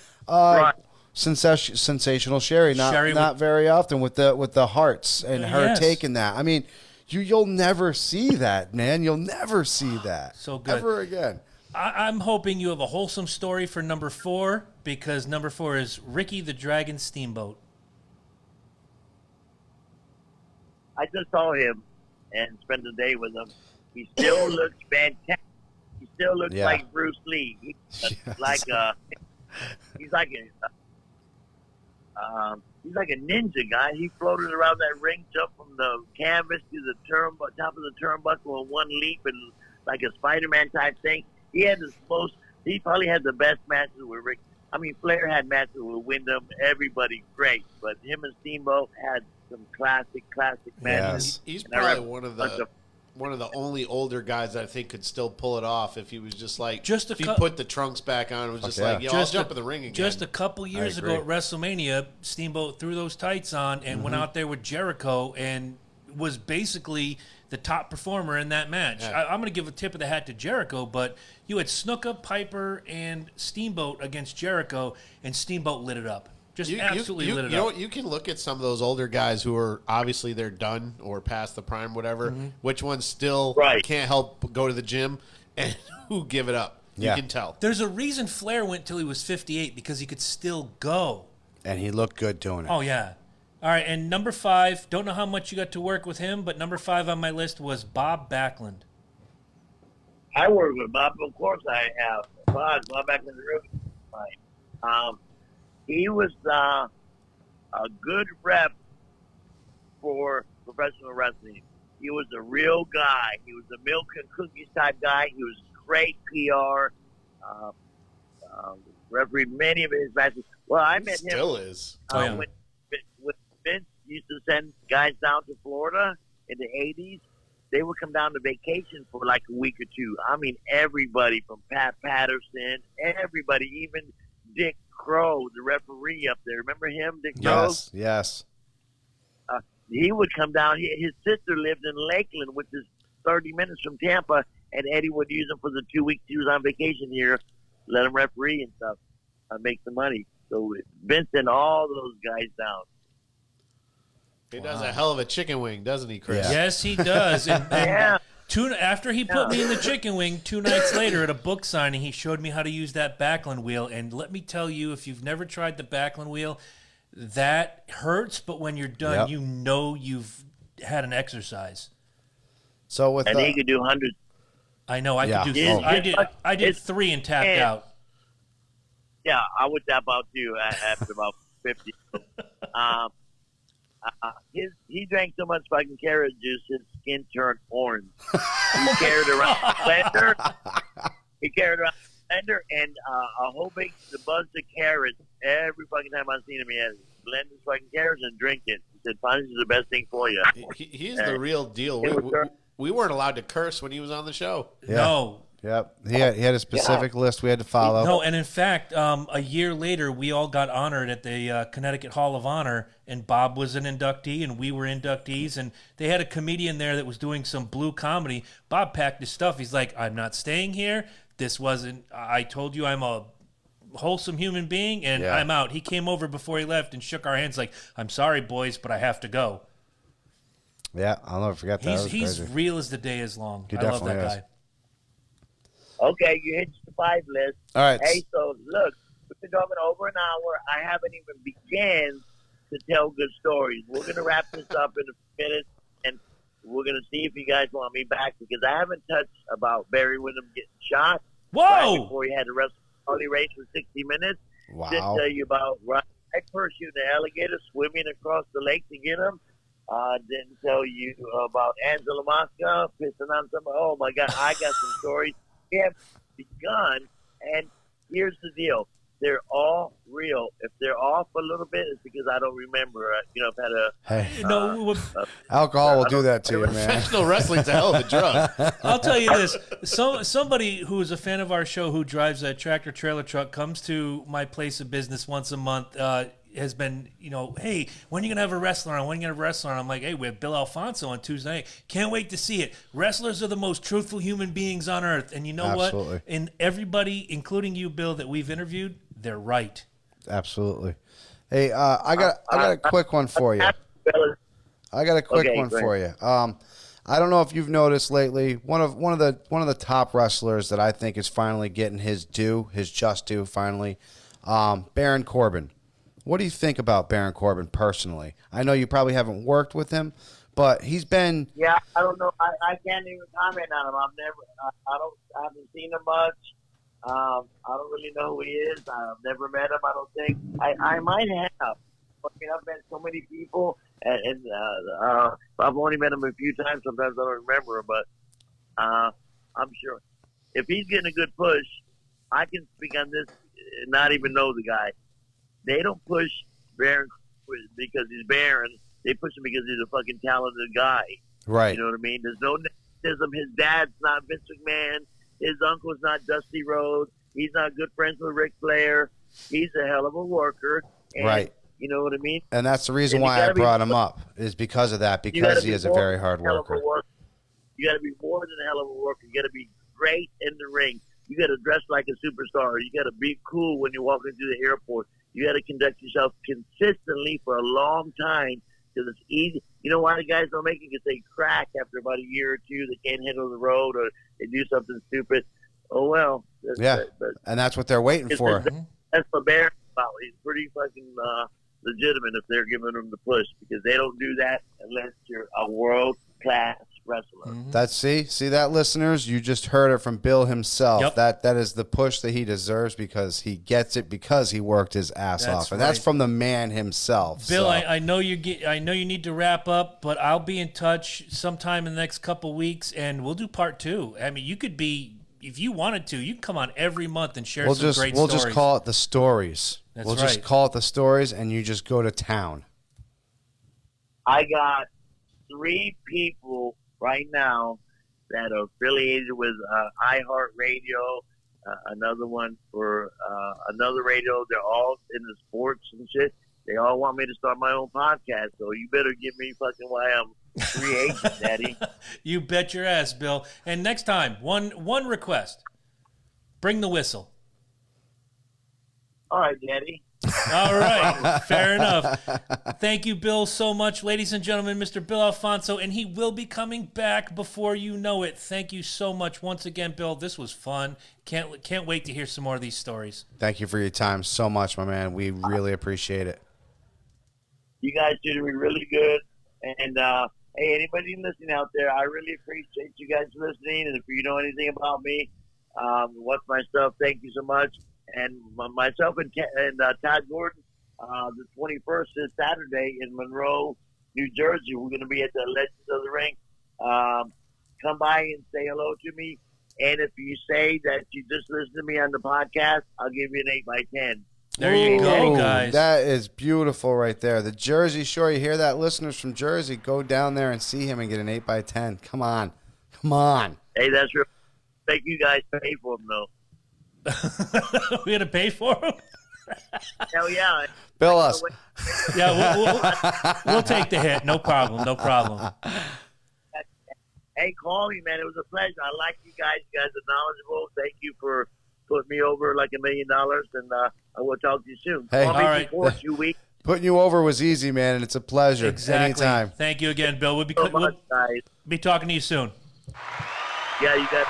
sensational Sherry, not very often with the hearts and her taking that. I mean, you'll never see that, man. You'll never see that. So good. Ever again. I'm hoping you have a wholesome story for number 4 because number 4 is Ricky the Dragon Steamboat. I just saw him and spent the day with him. He still looks fantastic. He still looks like Bruce Lee. He's like a ninja guy. He floated around that ring, jumped from the canvas to the top of the turnbuckle in one leap, and like a Spider-Man type thing. He probably had the best matches with Rick. I mean, Flair had matches with Wyndham. Everybody great, but him and Steamboat had some classic matches. He's probably one of the only older guys that I think could still pull it off if he was just like if he put the trunks back on and was just like, I'll jump in the ring again. Just a couple years ago at WrestleMania, Steamboat threw those tights on and went out there with Jericho and was basically the top performer in that match. Yeah. I'm going to give a tip of the hat to Jericho, but you had Snuka, Piper, and Steamboat against Jericho, and Steamboat lit it up. Absolutely lit it up. You know what? You can look at some of those older guys who are obviously they're done or past the prime, whatever. Which ones still can't help go to the gym, and who give it up. You can tell. There's a reason Flair went till he was 58 because he could still go. And he looked good doing it. Oh, yeah. All right, and number 5, don't know how much you got to work with him, but number 5 on my list was Bob Backlund. I work with Bob, of course I have. Bob Backlund's really fine. He was a good rep for professional wrestling. He was a real guy. He was a milk and cookies type guy. He was great PR. Refereed many of his matches. Well, I met him. Still is. When Vince used to send guys down to Florida in the 80s, they would come down to vacation for like a week or two. I mean, everybody from Pat Patterson, everybody, even Dick Crow, the referee up there. Remember him, Dick Crow? Yes. He would come down. His sister lived in Lakeland, which is 30 minutes from Tampa, and Eddie would use him for the 2 weeks he was on vacation here, let him referee and stuff, make some money. So Vince sent all those guys down. He does a hell of a chicken wing, doesn't he, Chris? Yeah. Yes, he does. After he put me in the chicken wing, 2 nights later at a book signing, he showed me how to use that Backlund wheel. And let me tell you, if you've never tried the Backlund wheel, that hurts. But when you're done, you know you've had an exercise. So with he could do hundreds. I know. I could do. I did 3 and tapped out. Yeah, I would tap out too after about 50. He drank so much fucking carrot juice, his skin turned orange. He carried around a blender. And a whole big bunch of carrots. Every fucking time I've seen him, he has blend his fucking carrots and drink it. He said, "Fine, this is the best thing for you." He's the real deal. We weren't allowed to curse when he was on the show. Yeah. No. Yep. He had a specific list we had to follow. No, and in fact, a year later, we all got honored at the Connecticut Hall of Honor, and Bob was an inductee, and we were inductees, and they had a comedian there that was doing some blue comedy. Bob packed his stuff. He's like, "I'm not staying here. This wasn't, I told you I'm a wholesome human being, and I'm out." He came over before he left and shook our hands like, "I'm sorry, boys, but I have to go." Yeah, I'll never forget that. He's real as the day is long. He I love that definitely is. guy. Okay, you hit the 5 list. All right. Hey, so look, We've been talking over an hour. I haven't even began to tell good stories. We're going to wrap this up in a few minutes, and we're going to see if you guys want me back because I haven't touched about Barry Windham getting shot. Whoa! Right before he had to wrestle Harley Race for 60 minutes. Wow. Didn't tell you about Ryan Eckford shooting the alligator, swimming across the lake to get him. Didn't tell you about Angela Mosca pissing on somebody. Oh, my God. I got some stories. We have begun, and here's the deal. They're all real. If they're off a little bit, it's because I don't remember. I've had alcohol will do that to you, man. Professional wrestling's a hell of a drug. I'll tell you this. Somebody who is a fan of our show who drives a tractor trailer truck comes to my place of business once a month, has been, hey, when are you going to have a wrestler on? When are you going to have a wrestler on? I'm like, hey, we have Bill Alfonso on Tuesday night. Can't wait to see it. Wrestlers are the most truthful human beings on earth. And you know Absolutely. what? And everybody, including you, Bill, that we've interviewed, they're right. Absolutely. Hey, I got a quick one for you. I got a quick one for you. I don't know if you've noticed lately, one of the top wrestlers that I think is finally getting his just due finally, Baron Corbin. What do you think about Baron Corbin personally? I know you probably haven't worked with him, but he's been. Yeah, I don't know. I can't even comment on him. I haven't seen him much. I don't really know who he is. I've never met him. I don't think. I might have. I mean, I've met so many people, and I've only met him a few times. Sometimes I don't remember him, but I'm sure if he's getting a good push, I can speak on this and not even know the guy. They don't push Baron because he's Baron. They push him because he's a fucking talented guy. Right. You know what I mean? There's no nepotism. His dad's not Vince McMahon. His uncle's not Dusty Rhodes. He's not good friends with Ric Flair. He's a hell of a worker. And, right. You know what I mean? And that's the reason why I brought him up, is because of that, because he is a very hard worker. You got to be more than a hell of a worker. You got to be great in the ring. You got to dress like a superstar. You got to be cool when you're walking through the airport. You got to conduct yourself consistently for a long time because it's easy. You know why the guys don't make it? Because they crack after about a year or two. They can't handle the road or they do something stupid. Oh, well. And that's what they're waiting for. That's what Baron's about. He's pretty fucking legitimate if they're giving him the push because they don't do that unless you're a world-class wrestler. Mm-hmm. See that, listeners? You just heard it from Bill himself. Yep. That is the push that he deserves because he gets it because he worked his ass off, and that's from the man himself. Bill, so. I know I know you need to wrap up, but I'll be in touch sometime in the next couple weeks, and we'll do part 2. I mean, you could be. If you wanted to, you can come on every month and share some great stories. We'll just call it the stories. That's we'll right. just call it the stories, and you just go to town. I got 3 people right now that are affiliated with iHeartRadio, another one for another radio. They're all in the sports and shit. They all want me to start my own podcast, so you better give me fucking why I'm free agent, Daddy. You bet your ass, Bill. And next time, one request. Bring the whistle. All right, Daddy. All right. Fair enough. Thank you, Bill, so much. Ladies and gentlemen, Mr. Bill Alfonso, and he will be coming back before you know it. Thank you so much once again, Bill. This was fun. Can't wait to hear some more of these stories. Thank you for your time so much, my man. We really appreciate it. You guys did me really good. And, hey, anybody listening out there, I really appreciate you guys listening. And if you know anything about me, what's my stuff, thank you so much. And myself and Todd Gordon, the 21st is Saturday in Monroe, New Jersey. We're going to be at the Legends of the Ring. Come by and say hello to me. And if you say that you just listened to me on the podcast, I'll give you an 8x10. There you go, guys. That is beautiful right there. The Jersey Shore, you hear that? Listeners from Jersey, go down there and see him and get an 8x10. Come on. Hey, that's real. Thank you guys pay for them, though. We had to pay for them? Hell yeah. Bill us. Yeah, we'll take the hit. No problem. Hey, call me, man. It was a pleasure. I like you guys. You guys are knowledgeable. Thank you for putting me over like $1 million, and I will talk to you soon. Hey, call me all right. before 2 weeks. Putting you over was easy, man, and it's a pleasure. Exactly. Anytime. Thank you again, Bill. We'll Much, guys. be talking to you soon. Yeah, you guys.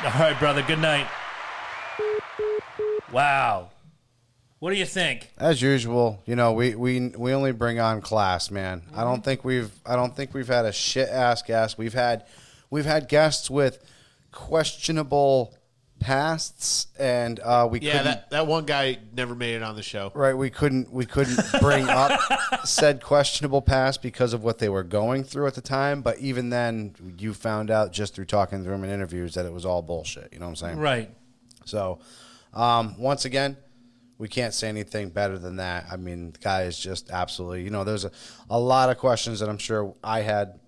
All right, brother. Good night. Wow. What do you think? As usual, we only bring on class, man. Mm-hmm. I don't think we've had a shit ass guest. We've had guests with questionable pasts, and we couldn't. That one guy never made it on the show. Right, we couldn't bring up said questionable past because of what they were going through at the time. But even then, you found out just through talking to them in interviews that it was all bullshit. You know what I'm saying? Right. So, once again, we can't say anything better than that. I mean, the guy is just absolutely, there's a lot of questions that I'm sure I had,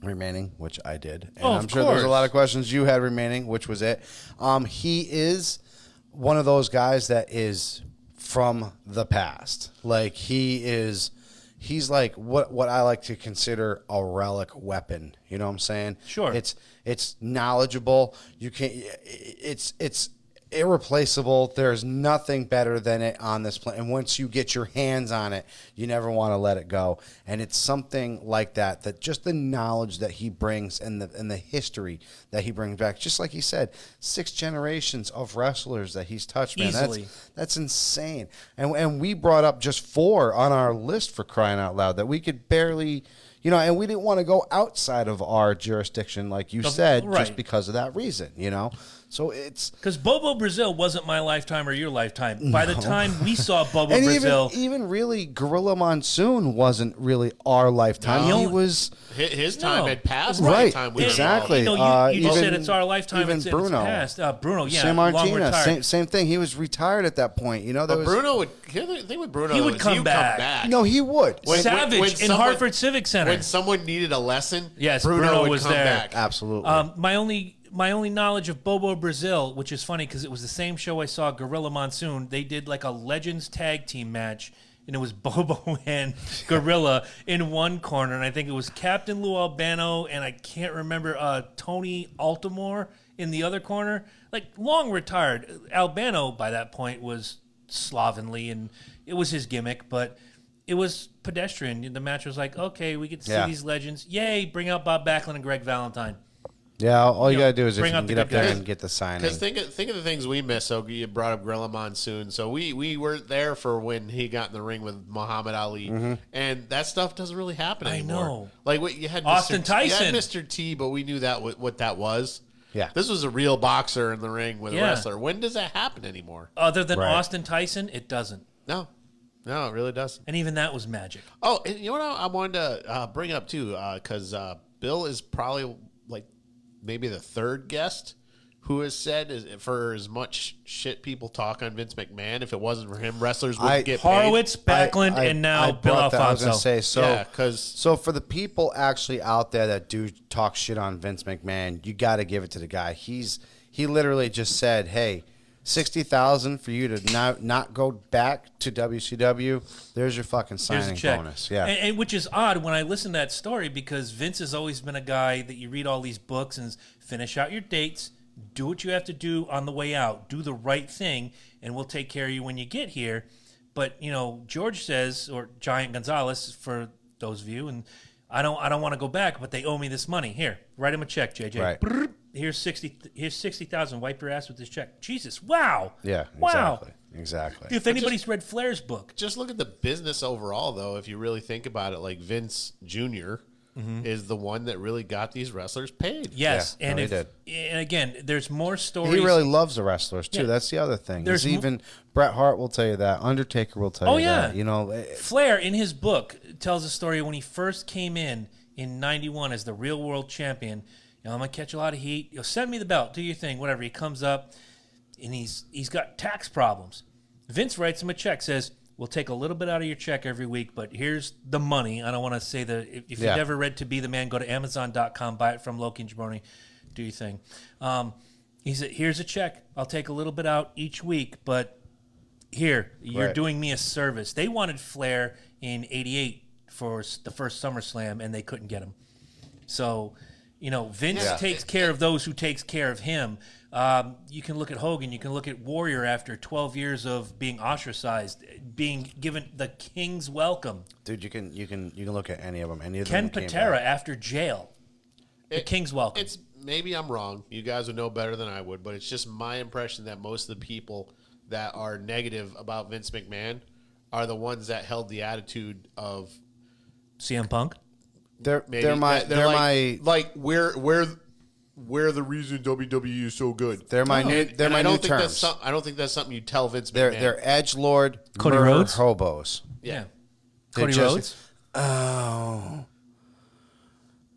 remaining, which I did. And I'm sure there's a lot of questions you had remaining, which was it. He is one of those guys that is from the past. Like, he's like what I like to consider a relic weapon. You know what I'm saying? Sure. It's knowledgeable. It's irreplaceable. There's nothing better than it on this planet. And once you get your hands on it, you never want to let it go. And it's something like that just the knowledge that he brings and the history that he brings back. Just like he said, 6 generations of wrestlers that he's touched, man. Easily. That's insane. And we brought up just 4 on our list, for crying out loud, that we could barely, and we didn't want to go outside of our jurisdiction, like you said, right. just because of that reason, So it's because Bobo Brazil wasn't my lifetime or your lifetime. By the time we saw Bobo Brazil, even really Gorilla Monsoon wasn't really our lifetime. No. He was His time had passed. right. By the time we Exactly. you even, just said it's our lifetime. Even it's Bruno, past. Bruno, yeah, Sam long Martina, retired. same thing. He was retired at that point. But Bruno would. Here's the thing with Bruno. He would is come back. No, he would. Savage in Hartford Civic Center. When someone needed a lesson, yes, Bruno would was come there. back. Absolutely. My only knowledge of Bobo Brazil, which is funny because it was the same show I saw Gorilla Monsoon. They did like a Legends tag team match, and it was Bobo and Gorilla in one corner, and I think it was Captain Lou Albano, and I can't remember Tony Altamore in the other corner. Like, long retired. Albano by that point was slovenly, and it was his gimmick, but it was pedestrian. The match was like, okay, we get to see these legends. Yay, bring out Bob Backlund and Greg Valentine. Yeah, all you got to do is if bring you out can the get up good there guys. and get the signing. Because think of the things we missed. So you brought up Gorilla Monsoon. So we weren't there for when he got in the ring with Muhammad Ali, and that stuff doesn't really happen anymore. I know. Like what you had, Austin Tyson. You had Mr. T, but we knew that what that was. Yeah. This was a real boxer in the ring with a Yeah. wrestler. When does that happen anymore? Other than Right. Austin Tyson, it doesn't. No, it really doesn't. And even that was magic. Oh, and you know what I wanted to bring up too, because Bill is probably like maybe the 3rd guest who has said, for as much shit people talk on Vince McMahon, if it wasn't for him, wrestlers wouldn't get paid. Horowitz, Backlund, and now Bill brought that. I was Alfonso. going to say, Yeah, 'cause- so for the people actually out there that do talk shit on Vince McMahon, you got to give it to the guy. He literally just said, hey, $60,000 for you to not go back to WCW. There's your fucking Here's a signing check. bonus. Yeah. And which is odd when I listen to that story because Vince has always been a guy that you read all these books and finish out your dates, do what you have to do on the way out, do the right thing, and we'll take care of you when you get here. But, George says, or Giant Gonzalez, for those of you, and I don't want to go back, but they owe me this money. Here, write him a check, JJ. Right. Brrr. Here's 60,000. Wipe your ass with this check. Jesus, wow. Yeah, Wow. exactly. If anybody's read Flair's book, Just look at the business overall, though. If you really think about it, like Vince Jr. is the one that really got these wrestlers paid. yes, Yeah, and no, he if did. and again, there's more stories. He really loves the wrestlers too. Yeah. That's the other thing. There's There's even Bret Hart will tell you that. Undertaker will tell Oh, you yeah. that. Flair in his book tells a story when he first came in '91 as the real world champion. I'm gonna catch a lot of heat. Send me the belt. Do your thing. Whatever. He comes up, and he's got tax problems. Vince writes him a check. Says, "We'll take a little bit out of your check every week, but here's the money." I don't want to say if you've never read To Be the Man, go to Amazon.com, buy it from Loki and Jabroni. Do your thing. He said, "Here's a check. I'll take a little bit out each week, but here, you're Right. doing me a service." They wanted Flair in '88 for the first SummerSlam, and they couldn't get him. So, Vince takes care of those who takes care of him. You can look at Hogan. You can look at Warrior after 12 years of being ostracized, being given the king's welcome. Dude, you can look at any of them. Any of Ken them came Patera back. after jail, the king's welcome. It's maybe I'm wrong. You guys would know better than I would, but it's just my impression that most of the people that are negative about Vince McMahon are the ones that held the attitude of CM Punk. They're my we're the reason WWE is so good. They're my new terms. I don't think that's something you tell Vince McMahon. They're edgelord Cody murder Rhodes? hobos. Yeah. They Cody just- Rhodes.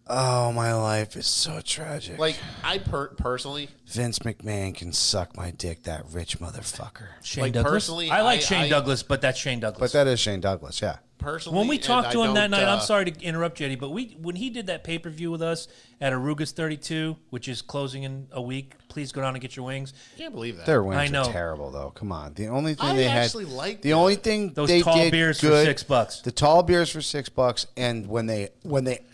Oh, my life is so tragic. Like I personally, Vince McMahon can suck my dick, that rich motherfucker. Shane like, Douglas. personally, I like I- Shane I- Douglas, but that's Shane Douglas. But that is Shane Douglas, yeah. personally, when we talked to him that night, I'm uh, sorry to interrupt, Jetty, but when he did that pay-per-view with us at Arugas 32, which is closing in a week, please go down and get your wings. I can't believe that. Their I wings know. are terrible, though. Come on. The only thing I they had, actually liked the that. only thing Those they tall did beers for good, $6. The tall beers for $6, and when they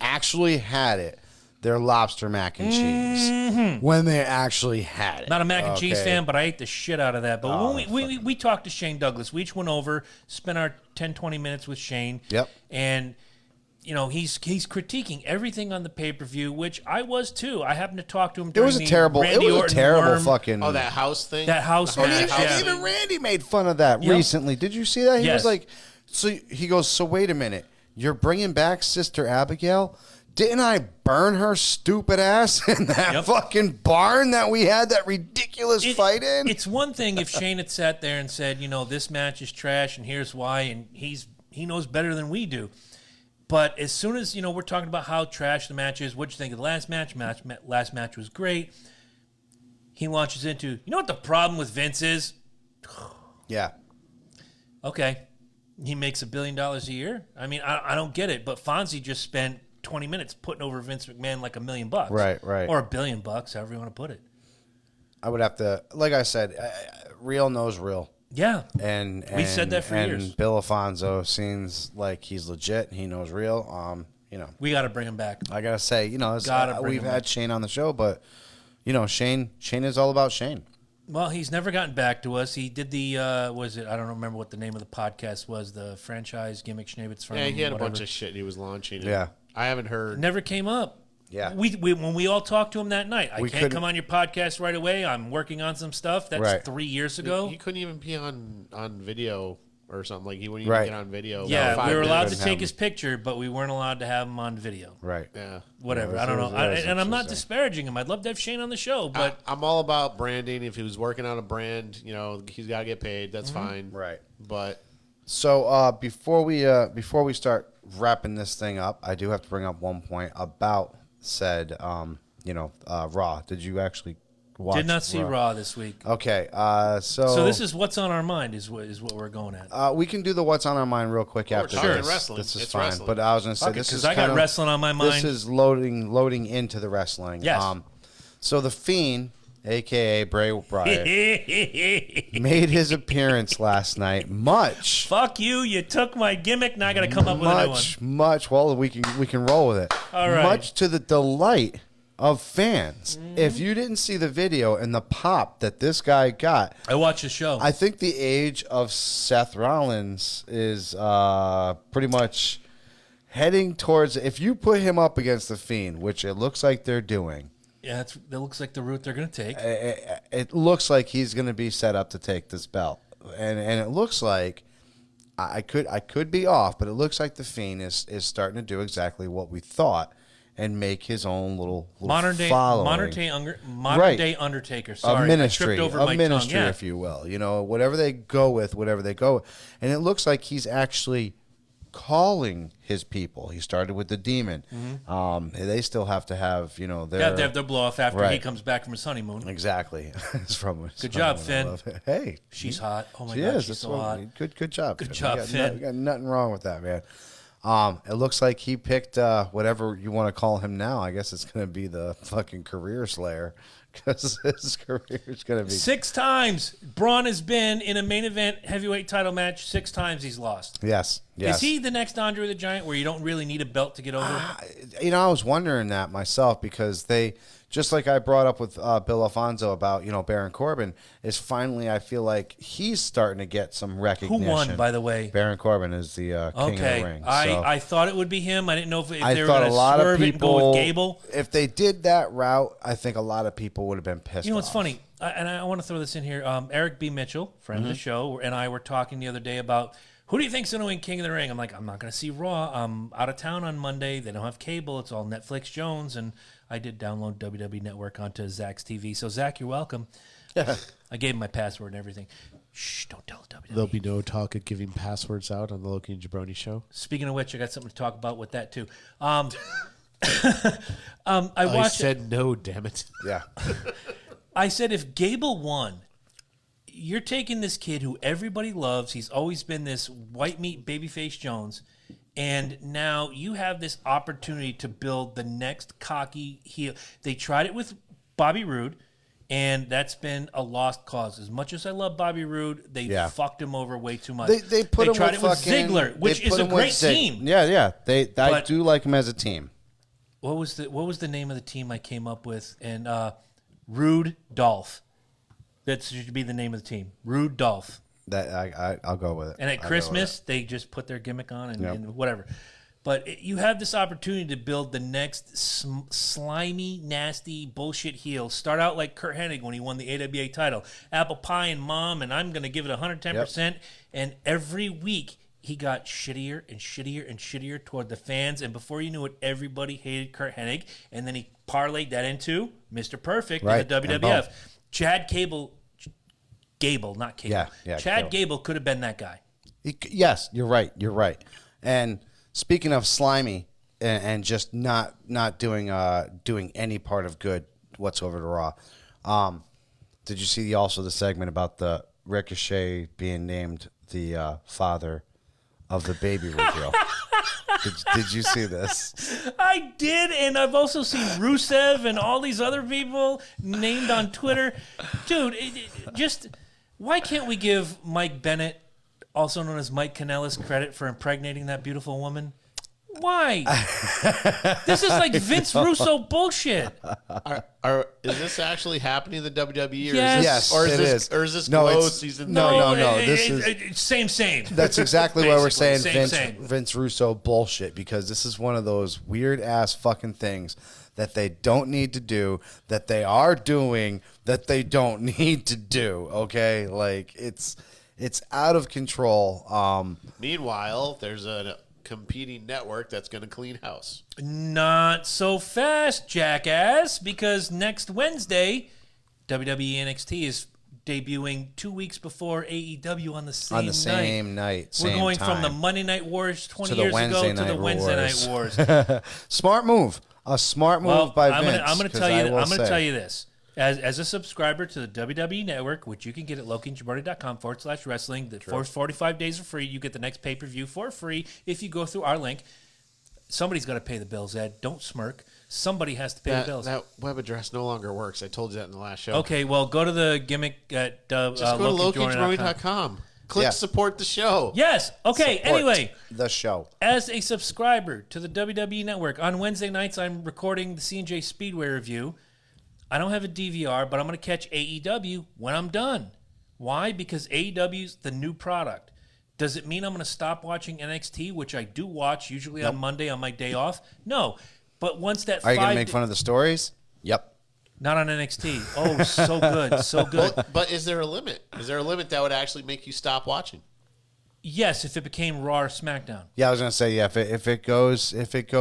actually had it, their lobster mac and cheese. When they actually had it, Not a mac and cheese Okay. fan, but I ate the shit out of that. But Oh, when we talked to Shane Douglas. We each went over, spent our 10, 20 minutes with Shane. Yep. And, you know, he's critiquing everything on the pay-per-view, which I was too. I happened to talk to him It during was a the terrible. Randy It was a Orton terrible Worm, fucking. Oh, that house thing. that house The whole match. house Yeah. thing. Even Randy made fun of that Yep. recently. Did you see that? He Yes. was like, so he goes, so wait a minute, you're bringing back Sister Abigail? Didn't I burn her stupid ass in that Yep. fucking barn that we had that ridiculous fight in? It's one thing if Shane had sat there and said, you know, this match is trash and here's why, and he knows better than we do. But as soon as, you know, we're talking about how trash the match is, what'd you think of the last match? Last match was great. He launches into, you know what the problem with Vince is? Yeah. Okay, he makes $1 billion a year. I mean, I don't get it. But Fonzie just spent 20 minutes putting over Vince McMahon like $1 million. Right. Or $1 billion, however you want to put it. I would have to, like I said, real knows real. Yeah. And We said that for and years. Bill Alfonso seems like he's legit. He knows real. You know, We got to bring him back. I gotta say, you know, Gotta bring we've him had back. Shane on the show, but you know, Shane is all about Shane. Well, he's never gotten back to us. He did the, I don't remember what the name of the podcast was, the franchise gimmick Schnabbits from Yeah, he had whatever. a bunch of shit he was launching. Yeah. I haven't heard. Never came up. Yeah. We when we all talked to him that night, I We can't couldn't- come on your podcast right away. I'm working on some stuff. That's Right. 3 years ago. He couldn't even be on video or something. Like he wouldn't Right. even get on video. Yeah, About we were 5 allowed minutes. to take his picture, but we weren't allowed to have him on video. Right. Yeah. Whatever. Yeah, I don't know. that's And I'm not interesting. disparaging him. I'd love to have Shane on the show, but I'm all about branding. If he was working on a brand, you know, he's got to get paid. That's fine. Right. But So before we start wrapping this thing up, I do have to bring up one point about said Raw. Did you actually watch? did not see Raw this week. Okay. So this is what's on our mind is what we're going at. we can do the what's on our mind real quick after talking this. wrestling. This is It's fine. wrestling. But I was going to say this is Because I got kinda- wrestling on my mind. This is loading into the wrestling. Yes. So the Fiend, aka Bray Wyatt, made his appearance last night. Much. Fuck you! You took my gimmick. Now I got to come up with a new one. Much. Well, we can roll with it. All right. Much to the delight of fans. If you didn't see the video and the pop that this guy got, I watched the show. I think the age of Seth Rollins is pretty much heading towards. If you put him up against the Fiend, which it looks like they're doing, yeah, that looks like the route they're going to take. it looks like he's going to be set up to take this belt, and it looks like I could be off, but it looks like the Fiend is starting to do exactly what we thought and make his own little modern day following. modern day Undertaker. Sorry, A ministry, I tripped over a my ministry, tongue. Yeah. if you will. You know, whatever they go with, and it looks like he's actually calling his people. He started with the Demon. They still have to have their Got to have their blow off after he Right. comes back from his honeymoon. exactly. It's from Good job, Finn. I love it. Hey, She's hot. Oh my she god, is. she's That's so what- hot. Good job. Good Finn. job, We got Finn. we got nothing wrong with that, man. It looks like he picked whatever you want to call him now. I guess it's going to be the fucking career slayer because his career is going to be 6 times Braun has been in a main event heavyweight title match. 6 times he's lost. yes. Yes. Is he the next Andre the Giant where you don't really need a belt to get over? I was wondering that myself because they, just like I brought up with Bill Alfonso about, Baron Corbin, is finally I feel like he's starting to get some recognition. Who won, by the way? Baron Corbin is the king of the ring. I thought it would be him. I didn't know if they were thought going to swerve it and go with Gable. If they did that route, I think a lot of people would have been pissed off. You know what's funny? And I want to throw this in here. Eric B. Mitchell, friend of the show, and I were talking the other day about who do you think's going to win King of the Ring? I'm like, I'm not going to see Raw. I'm out of town on Monday. They don't have cable. It's all Netflix Jones. And I did download WWE Network onto Zach's TV. So, Zach, you're welcome. I gave him my password and everything. Shh, don't tell WWE. There'll be no talk of giving passwords out on the Loki and Jabroni show. Speaking of which, I got something to talk about with that, too. I said no, damn it. Yeah. I said if Gable won, you're taking this kid who everybody loves. He's always been this white meat babyface Jones. And now you have this opportunity to build the next cocky heel. They tried it with Bobby Roode, and that's been a lost cause. As much as I love Bobby Roode, they fucked him over way too much. They tried it with Ziggler, which is a great team. Yeah. I do like him as a team. What was the name of the team I came up with? And Rude Dolph. That should be the name of the team. Rude Dolph. That I'll go with it. And at Christmas, they just put their gimmick on and whatever. But you have this opportunity to build the next slimy, nasty bullshit heel. Start out like Kurt Hennig when he won the AWA title. Apple pie and mom, and I'm going to give it 110%. Yep. And every week, he got shittier and shittier and shittier toward the fans. And before you knew it, everybody hated Kurt Hennig. And then he parlayed that into Mr. Perfect in the WWF. Chad Gable, not Cable. Yeah, Chad Gable could have been that guy. Yes, you're right. And speaking of slimy and just not doing any part of good whatsoever to Raw, did you see also the segment about the Ricochet being named the father of the baby reveal? Did you see this? I did, and I've also seen Rusev and all these other people named on Twitter. Dude, just why can't we give Mike Bennett, also known as Mike Kanellis, credit for impregnating that beautiful woman? Why? This is like Vince Russo bullshit. Is this actually happening in the WWE? Or Yes. Or is this Glow season 3? No. This is same. That's exactly why we're saying same. Vince Russo bullshit, because this is one of those weird ass fucking things that they don't need to do, that they are doing, that they don't need to do. Okay, like it's out of control. Meanwhile, there's a competing network that's going to clean house. Not so fast, jackass, because next Wednesday, WWE NXT is debuting 2 weeks before AEW on the same night. We're going from the Monday Night Wars 20 years ago to the Wednesday Night Wars. Smart move. A smart move by Vince. I'm going to tell you this. As a subscriber to the WWE Network, which you can get at LokiandJabroni.com/wrestling, the first 45 days are free. You get the next pay-per-view for free if you go through our link. Somebody's got to pay the bills, Ed. Don't smirk. Somebody has to pay the bills. That web address no longer works. I told you that in the last show. Okay, well, go to the gimmick at just go to LokiandJabroni.com. Click support the show. Yes. Okay, Support anyway. the show. As a subscriber to the WWE Network, on Wednesday nights I'm recording the C&J Speedway review. I don't have a DVR, but I'm going to catch AEW when I'm done. Why? Because AEW's the new product. Does it mean I'm going to stop watching NXT, which I do watch usually on Monday on my day off? No. But once that Are you going to make fun of the stories? Yep. Not on NXT. Oh, so good. So good. But is there a limit? Is there a limit that would actually make you stop watching? Yes, if it became Raw or SmackDown. Yeah, I was going to say, if it goes to that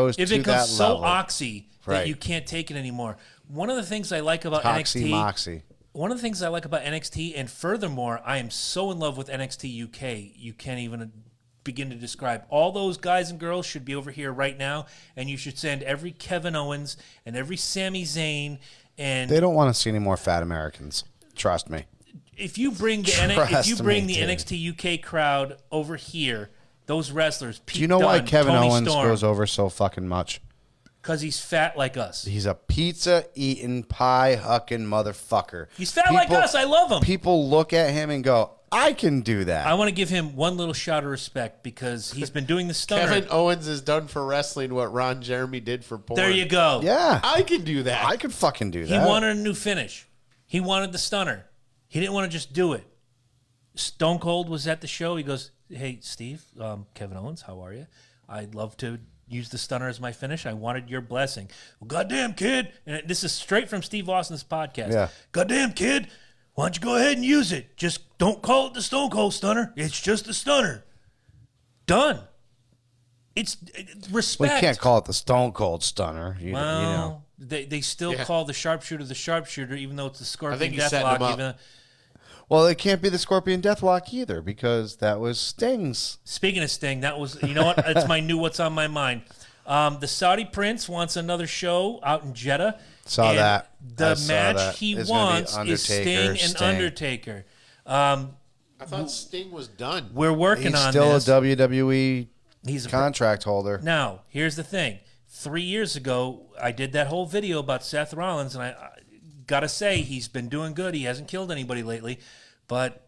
level. So oxy that you can't take it anymore. One of the things I like about NXT, one of the things I like about NXT, and furthermore, I am so in love with NXT UK. You can't even begin to describe. All those guys and girls should be over here right now, and you should send every Kevin Owens and every Sami Zayn. And they don't want to see any more fat Americans. Trust me. If you bring the NXT UK crowd over here, those wrestlers. Pete Do you know Dunne, why Kevin Tony Owens Storm, goes over so fucking much? Because he's fat like us. He's a pizza-eating, pie-hucking motherfucker. He's fat like us. I love him. People look at him and go, I can do that. I want to give him one little shout of respect because he's been doing the stunner. Kevin Owens has done for wrestling what Ron Jeremy did for porn. There you go. Yeah. I can do that. I could fucking do He that. wanted a new finish. He wanted the stunner. He didn't want to just do it. Stone Cold was at the show. He goes, "Hey, Steve, Kevin Owens, how are you? I'd love to use the stunner as my finish. I wanted your blessing." Well, goddamn, kid. And this is straight from Steve Austin's podcast. Yeah. Goddamn, kid. Why don't you go ahead and use it? Just don't call it the Stone Cold Stunner. It's just a stunner. Done. It's respect. We can't call it the Stone Cold Stunner. You know. They still call the sharpshooter, even though it's the I Scorpion think he's setting Deathlock. him up. Well, it can't be the Scorpion Deathlock either because that was Sting's. Speaking of Sting, that was, you know what? It's my new what's on my mind. The Saudi Prince wants another show out in Jeddah. Saw and that. The match he It's gonna be wants is Sting and Undertaker. I thought Sting was done. We're working He's on still this. a WWE He's a contract holder. Now, here's the thing. 3 years ago, I did that whole video about Seth Rollins, and I got to say, he's been doing good. He hasn't killed anybody lately. But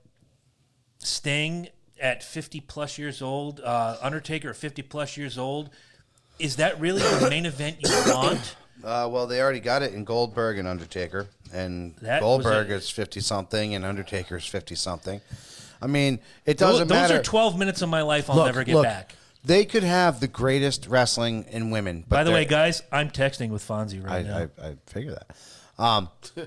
Sting at 50-plus years old, Undertaker at 50-plus years old, is that really the main event you want? Well, they already got it in Goldberg and Undertaker. And That Goldberg was is 50-something and Undertaker's 50-something. I mean, it doesn't Those matter. are 12 minutes of my life I'll never get back. They could have the greatest wrestling in women. But By the way, guys, I'm texting with Fonzie right now. I figure that.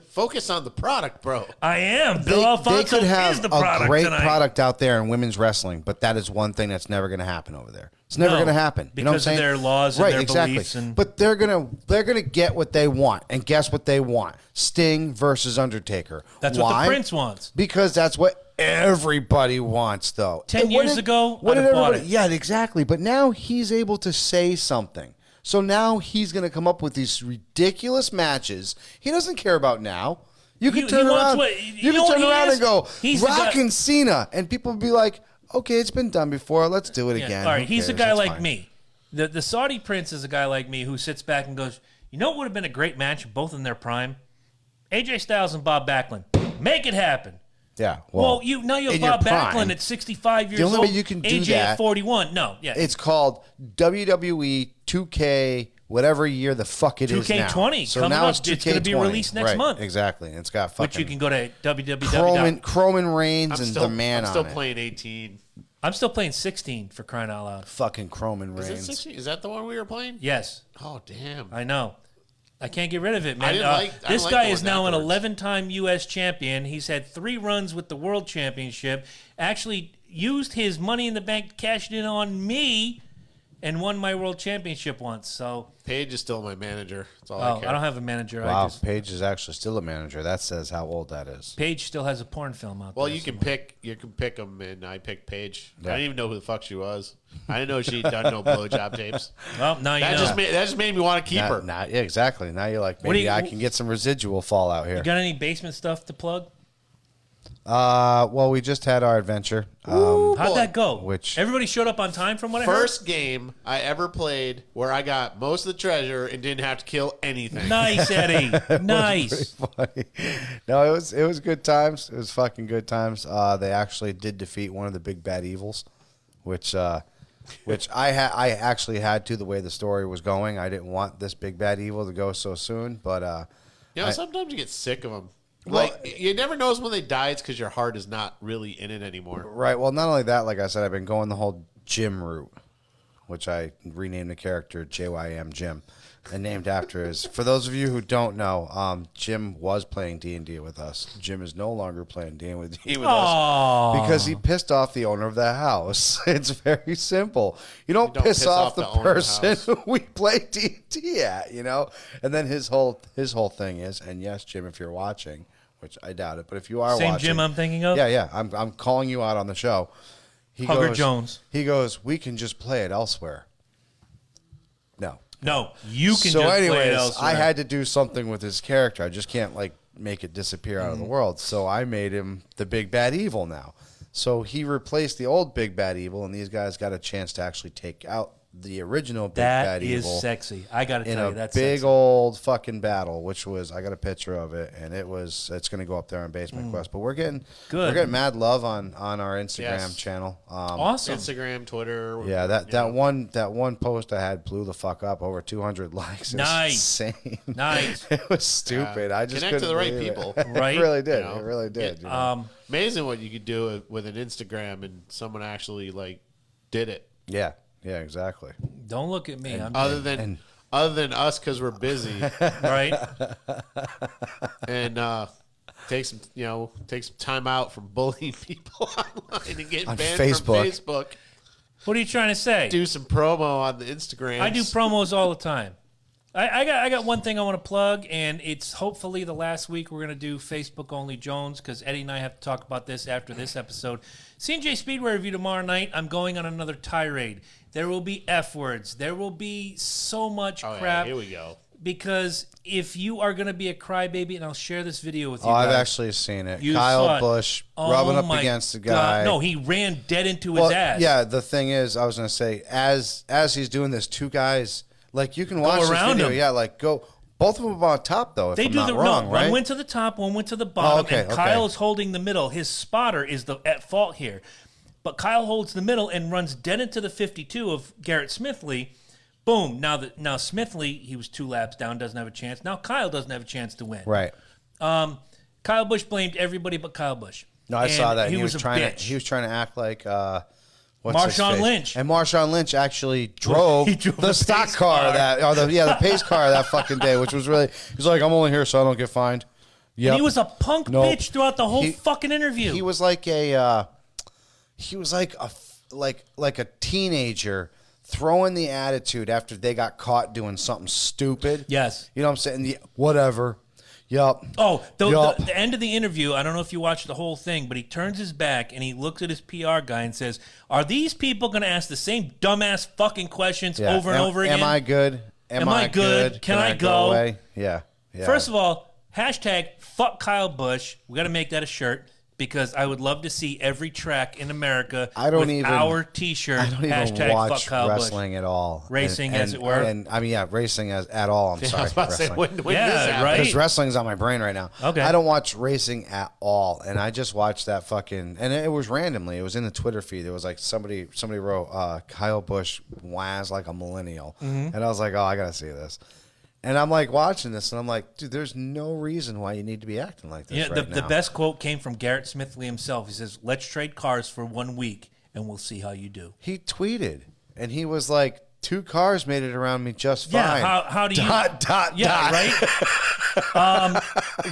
Focus on the product, bro. I am. They, Bill they Alfonso could have is the a product great tonight. product out there in women's wrestling, but that is one thing that's never going to happen over there. It's never No, going to happen. You know what I'm because of saying? their laws and right, their exactly. beliefs and- But they're gonna get what they want, and guess what they want? Sting versus Undertaker. That's Why? what the Prince wants. Because that's what everybody wants, though. 10 And what years ago, what I'd did have bought everybody? it. Yeah, exactly. But now he's able to say something. So now he's going to come up with these ridiculous matches. He doesn't care about now. You can He turn wants around. what- You know can what turn he around is? and go, He's the Rock guy- and Cena, and people will be like, "Okay, it's been done before. Let's do it Yeah, again." all right, Who he's a cares? guy That's like fine. me. The Saudi Prince is a guy like me who sits back and goes, you know what would have been a great match, both in their prime? AJ Styles and Bob Backlund. Make it happen. Yeah. Well, you have in Bob your prime, Backlund at 65 years only old. way you can do AJ that- at 41. No, yeah. It's called WWE 2K, whatever year the fuck it is now. 2K20 So coming now up. it's It's gonna be 2K20. released next Right, month. Exactly. And it's got fucking which you can go to www. Roman Reigns and the I'm man still on playing 18. I'm still playing 16 for crying out loud. it. Fucking Roman Is it Reigns. 16? Is that the one we were playing? Yes, Oh, damn. I know. I can't get rid of it, man. I didn't like this going guy is now an backwards. 11-time U.S. champion. He's had 3 runs with the World Championship. Actually used his Money in the Bank, cashed in on me, and won my World Championship once. So, Paige is still my manager. That's all oh, I care. I don't have a manager. Wow, Paige is actually still a manager. That says how old that is. Paige still has a porn film out Well, there. you can somewhere. pick them, and I picked Paige. Yeah. I didn't even know who the fuck she was. I didn't know she'd done no blowjob tapes. Well, now you That know. just made me want to keep her. Yeah, exactly. Now you're like, What do maybe you- I can get some residual fallout here. You got any basement stuff to plug? Well, we just had our adventure. How'd boy. that go? Which- Everybody showed up on time from what I First game I ever played where I got most of the treasure and didn't have to kill anything. heard? Nice, Eddie. Nice. Funny. No, it was good times. It was fucking good times. They actually did defeat one of the big bad evils, which I actually had to the way the story was going. I didn't want this big bad evil to go so soon, but Sometimes you get sick of them. Well- Like, you never know when they die. It's because your heart is not really in it anymore. right. Well, not only that, like I said, I've been going the whole Jim route, which I renamed the character JYM Jim, and named after his. For those of you who don't know, Jim was playing D&D with us. Jim is no longer playing D&D with us. Aw. Because he pissed off the owner of the house. It's very simple. You don't, don't piss piss off off the the owner of the person house. who we play D&D at, you know? And then his whole thing is, and yes, Jim, if you're watching, which I doubt it, but if you are Same watching. Jim I'm thinking of? Yeah. I'm calling you out on the show. Hugger Jones. He goes, we can just play it elsewhere. No. No, you can So just play it anyways, elsewhere. I had to do something with his character. I just can't like make it disappear out of the world. So I made him the big bad evil now. So he replaced the old big bad evil, and these guys got a chance to actually take out the original Big That Bad is Evil sexy. I got to in tell a you, that's big sexy. old fucking battle, which was I got a picture of it, and it's going to go up there on Basement Quest. But we're getting mad love on our Instagram channel. Awesome. Instagram, Twitter. Yeah, that one post I had blew the fuck up, over 200 likes. It was insane. Nice. It was stupid. I just connect to the right believe people. It. Right? It really did. You know? It really did. Yeah. You know? Amazing what you could do with an Instagram and someone actually like did it. Yeah, exactly. Don't look at me. I'm Other than us, because we're busy, right. and take some time out from bullying people online and getting On banned Facebook. from Facebook. What are you trying to say? Do some promo on the Instagram. I do promos all the time. I got one thing I want to plug, and it's hopefully the last week we're going to do Facebook only Jones, because Eddie and I have to talk about this after this episode. CJ Speedway review tomorrow night. I'm going on another tirade. There will be F words. There will be so much crap. Yeah, here we go. Because if you are going to be a crybaby, and I'll share this video with you I've guys. actually seen it. You saw Kyle it. Busch Oh rubbing up my against the God. guy. No, he ran dead into his ass. Yeah, the thing is, I was going to say, as he's doing this, two guys, like, you can watch this around video. him. Yeah, like, go. Both of them are on top, though, if They I'm do not the wrong, right? One went to the top, one went to the bottom, okay, and okay. Kyle is holding the middle. His spotter is at fault here. But Kyle holds the middle and runs dead into the 52 of Garrett Smithley. Boom. Now Smithley, he was 2 laps down, doesn't have a chance. Now Kyle doesn't have a chance to win. Right. Kyle Busch blamed everybody but Kyle Busch. No, I saw that. He was a trying bitch. He was trying to act like what's his Marshawn face? Lynch. And Marshawn Lynch actually drove, He drove the the stock pace car car. the pace car that fucking day, which was really. He's like, I'm only here so I don't get fined. Yeah. And he was a punk Nope. bitch throughout the whole fucking interview. He was like a like a teenager throwing the attitude after they got caught doing something stupid. Yes. You know what I'm saying? Whatever. Yup. Oh, Yup. the end of the interview, I don't know if you watched the whole thing, but he turns his back and he looks at his PR guy and says, are these people going to ask the same dumbass fucking questions over and over again? Am I good? Am I good? Can I go? Away? Yeah. First of all, hashtag fuck Kyle Busch. We got to make that a shirt, because I would love to see every track in America with our T-shirt. I don't even hashtag watch fuck Kyle wrestling Busch. at all. Racing, as it were. And I mean, yeah, racing at all. I'm I sorry. was about to say, wrestling. when Yeah, this happened? right. Because wrestling's on my brain right now. Okay. I don't watch racing at all, and I just watched that fucking. And it was randomly. It was in the Twitter feed. It was like somebody wrote Kyle Busch waz like a millennial, and I was like, oh, I gotta see this. And I'm like watching this, and I'm like, dude, there's no reason why you need to be acting like this. Yeah, right the now. best quote came from Garrett Smithley himself. He says, let's trade cars for 1 week, and we'll see how you do. He tweeted, and he was like, 2 cars made it around me just fine. Yeah, how do you... Yeah, right?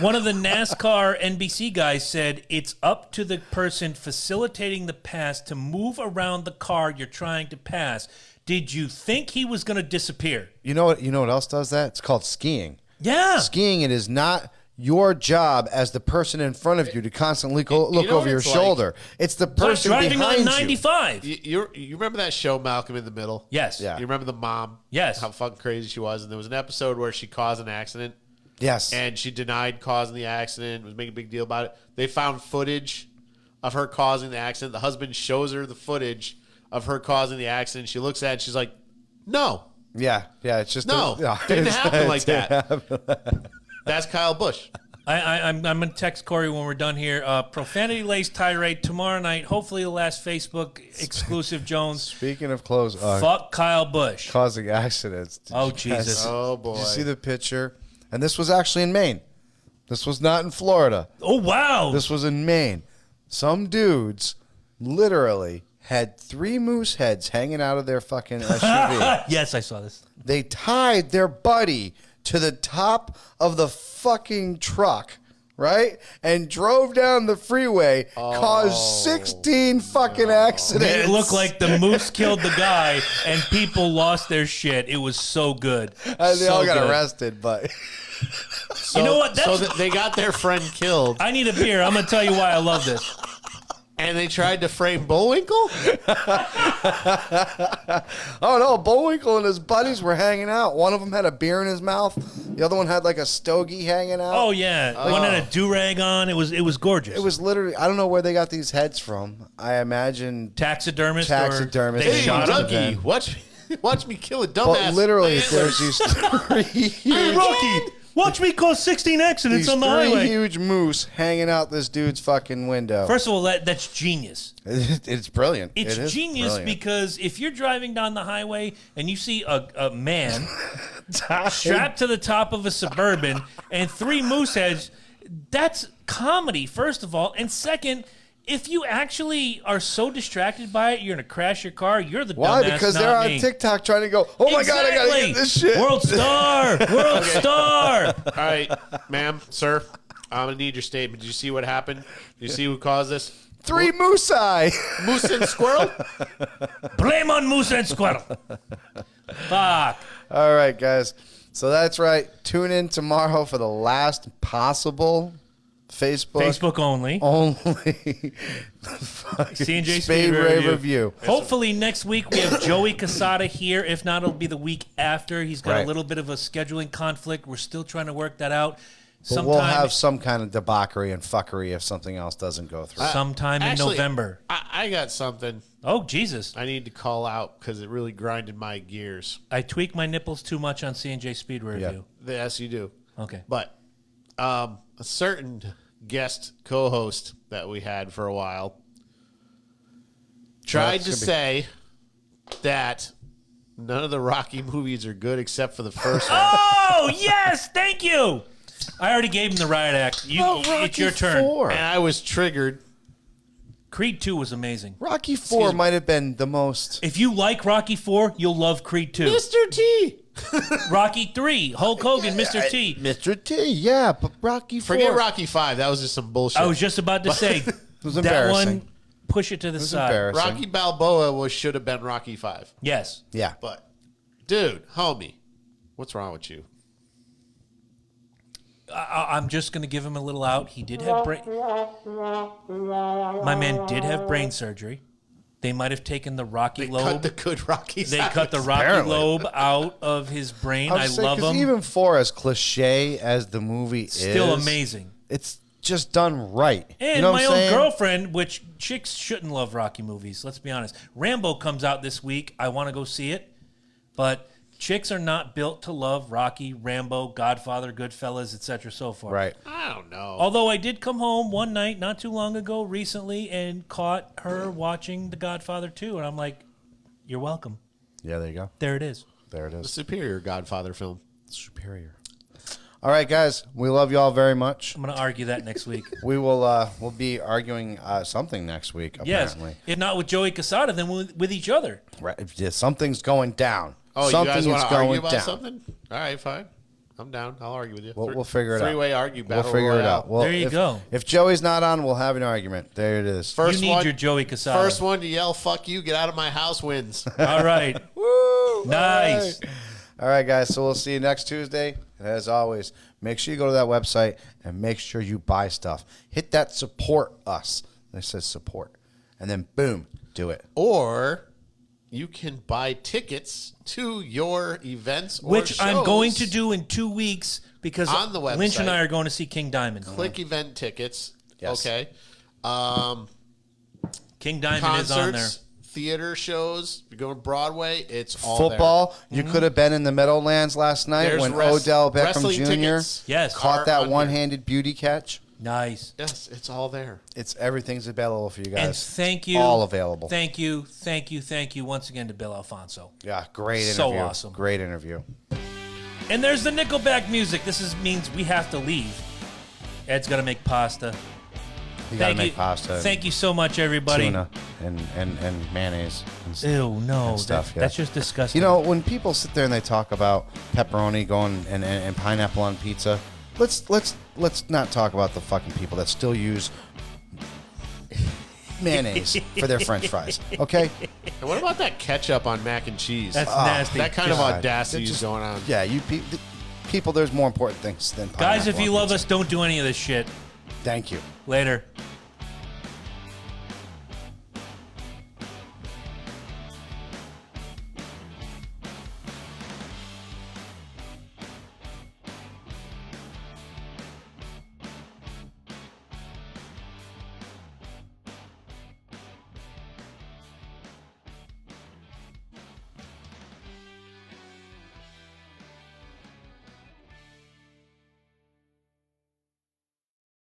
One of the NASCAR NBC guys said, it's up to the person facilitating the pass to move around the car you're trying to pass. Did you think he was going to disappear? You know what else does that? It's called skiing. Yeah. Skiing, it is not your job as the person in front of you to constantly look over your shoulder. It's the person driving behind on you. 95. You remember that show, Malcolm in the Middle? Yes. Yeah. You remember the mom? Yes. How fucking crazy she was. And there was an episode where she caused an accident. Yes. And she denied causing the accident, was making a big deal about it. They found footage of her causing the accident. The husband shows her the footage of her causing the accident. She looks at it and she's like, no. Yeah, it's just No. Didn't happen like that. That's Kyle Busch. I'm going to text Corey when we're done here. Profanity-laced tirade tomorrow night. Hopefully the last Facebook exclusive Jones. Speaking of clothes, Fuck Kyle Busch. causing accidents. Oh, Jesus. Oh, boy. Did you see the picture? And this was actually in Maine. This was not in Florida. Oh, wow. This was in Maine. Some dudes literally had 3 moose heads hanging out of their fucking SUV. Yes, I saw this. They tied their buddy to the top of the fucking truck, right? And drove down the freeway, caused 16 fucking accidents. It looked like the moose killed the guy and people lost their shit. It was so good. They all got arrested, but... So, You know what? So that they got their friend killed, I need a beer. I'm going to tell you why I love this. and they tried to frame Bullwinkle? Oh, no, Bullwinkle and his buddies were hanging out. One of them had a beer in his mouth. The other one had like a stogie hanging out. Oh, yeah. One had a do-rag on. It was gorgeous. It was literally, I don't know where they got these heads from. I imagine taxidermist. Taxidermist. Or they Hey, shot him. Dougie, what? Watch me kill a dumbass. But literally, man. there's these three Hey, Rocky, watch me cause 16 accidents on the three highway. huge moose hanging out this dude's fucking window. First of all, that's genius. It's brilliant. It's It is genius brilliant. because if you're driving down the highway and you see a man strapped to the top of a Suburban and 3 moose heads, that's comedy, first of all. And second, if you actually are so distracted by it, you're going to crash your car. You're the Why? dumbass, Because not they're on me. TikTok trying to go, oh my God, I got to get this shit. World star! World star! All right, ma'am, sir, I'm going to need your statement. Did you see what happened? Did you see who caused this? 3 moose eye. Moose and squirrel? Blame on moose and squirrel. Fuck. All right, guys. So that's right. Tune in tomorrow for the last possible Facebook only. only C&J Spade Ray review. Hopefully next week we have Joey Casada here. If not, it'll be the week after. He's got Right. a little bit of a scheduling conflict. We're still trying to work that out. But we'll have some kind of debauchery and fuckery if something else doesn't go through. sometime in Actually, November. I got something Oh, Jesus. I need to call out because it really grinded my gears. I tweak my nipples too much on C&J Speed Review. Yes, you do. Okay. But a certain guest co-host that we had for a while tried to say that none of the Rocky movies are good except for the first one. Oh, yes. Thank you. I already gave him the riot act. It's your turn. And I was triggered. Creed 2 was amazing. Rocky 4 might have been the most. If you like Rocky 4, you'll love Creed 2. Mr. T. Rocky 3, Hulk Hogan, Mr. T. Mr. T, yeah, but Rocky 4. Forget Rocky 5. That was just some bullshit. I was just about to say, was that embarrassing. one, push it to the side. embarrassing. Rocky Balboa should have been Rocky 5. Yes. Yeah. But, dude, homie, what's wrong with you? I'm just going to give him a little out. He did have brain... My man did have brain surgery. They might have taken the Rocky They lobe. cut the good Rockies They out. got the Rocky Apparently. lobe out of his brain. I love him. Even 4, as cliche as the movie Still is, amazing. It's just done right. And you know my what I'm own saying? girlfriend, which chicks shouldn't love Rocky movies, let's be honest. Rambo comes out this week. I want to go see it. But chicks are not built to love Rocky, Rambo, Godfather, Goodfellas, etc. so forth. Right. I don't know. Although I did come home one night not too long ago recently and caught her watching The Godfather 2. And I'm like, you're welcome. Yeah, there you go. There it is. There it The is. superior Godfather film. Superior. All right, guys. We love you all very much. I'm going to argue that next week. We will we'll be arguing something next week, Yes. apparently. If not with Joey Casada, then with each other. Right. Yeah, something's going down. Oh, something you guys is want to argue going about down. something? All right, fine. I'm down. I'll argue with you. We'll figure it out. Three-way argue battle We'll figure it royale. out. Well, There you go. If Joey's not on, we'll have an argument. There it is. First you need one, your Joey Casada. First one to yell, fuck you, get out of my house wins. All right. Woo! Nice. All right, guys. So we'll see you next Tuesday. And as always, make sure you go to that website and make sure you buy stuff. Hit that support us. It says support. And then boom, do it. Or you can buy tickets to your events or Which I'm shows. going to do in 2 weeks because On the Lynch and website. I are going to see King Diamond. Click event tickets. Yes. Okay. King Diamond is on there. Concerts, theater shows. You go to Broadway, it's all Football, there. you could have been in the Meadowlands last night There's when res- Odell Beckham wrestling Jr. tickets. Yes. caught are that on here. one-handed beauty catch. Nice. Yes, it's all there. It's everything's available for you guys. And thank you. All available. Thank you once again to Bill Alfonso. Yeah, great So interview. awesome. Great interview. And there's the Nickelback music. This means we have to leave. Ed's got to make pasta. You gotta Thank make you. pasta. Thank you so much, everybody. Tuna and mayonnaise and Ew, no. and stuff. Yeah. That's just disgusting. You know, when people sit there and they talk about pepperoni going and pineapple on pizza, let's not talk about the fucking people that still use mayonnaise for their French fries. Okay? And what about that ketchup on mac and cheese? That's nasty. that kind of God. audacity They're is going on. Yeah, people. There's more important things than pineapple Guys, if you on love pizza. us, don't do any of this shit. Thank you. Later.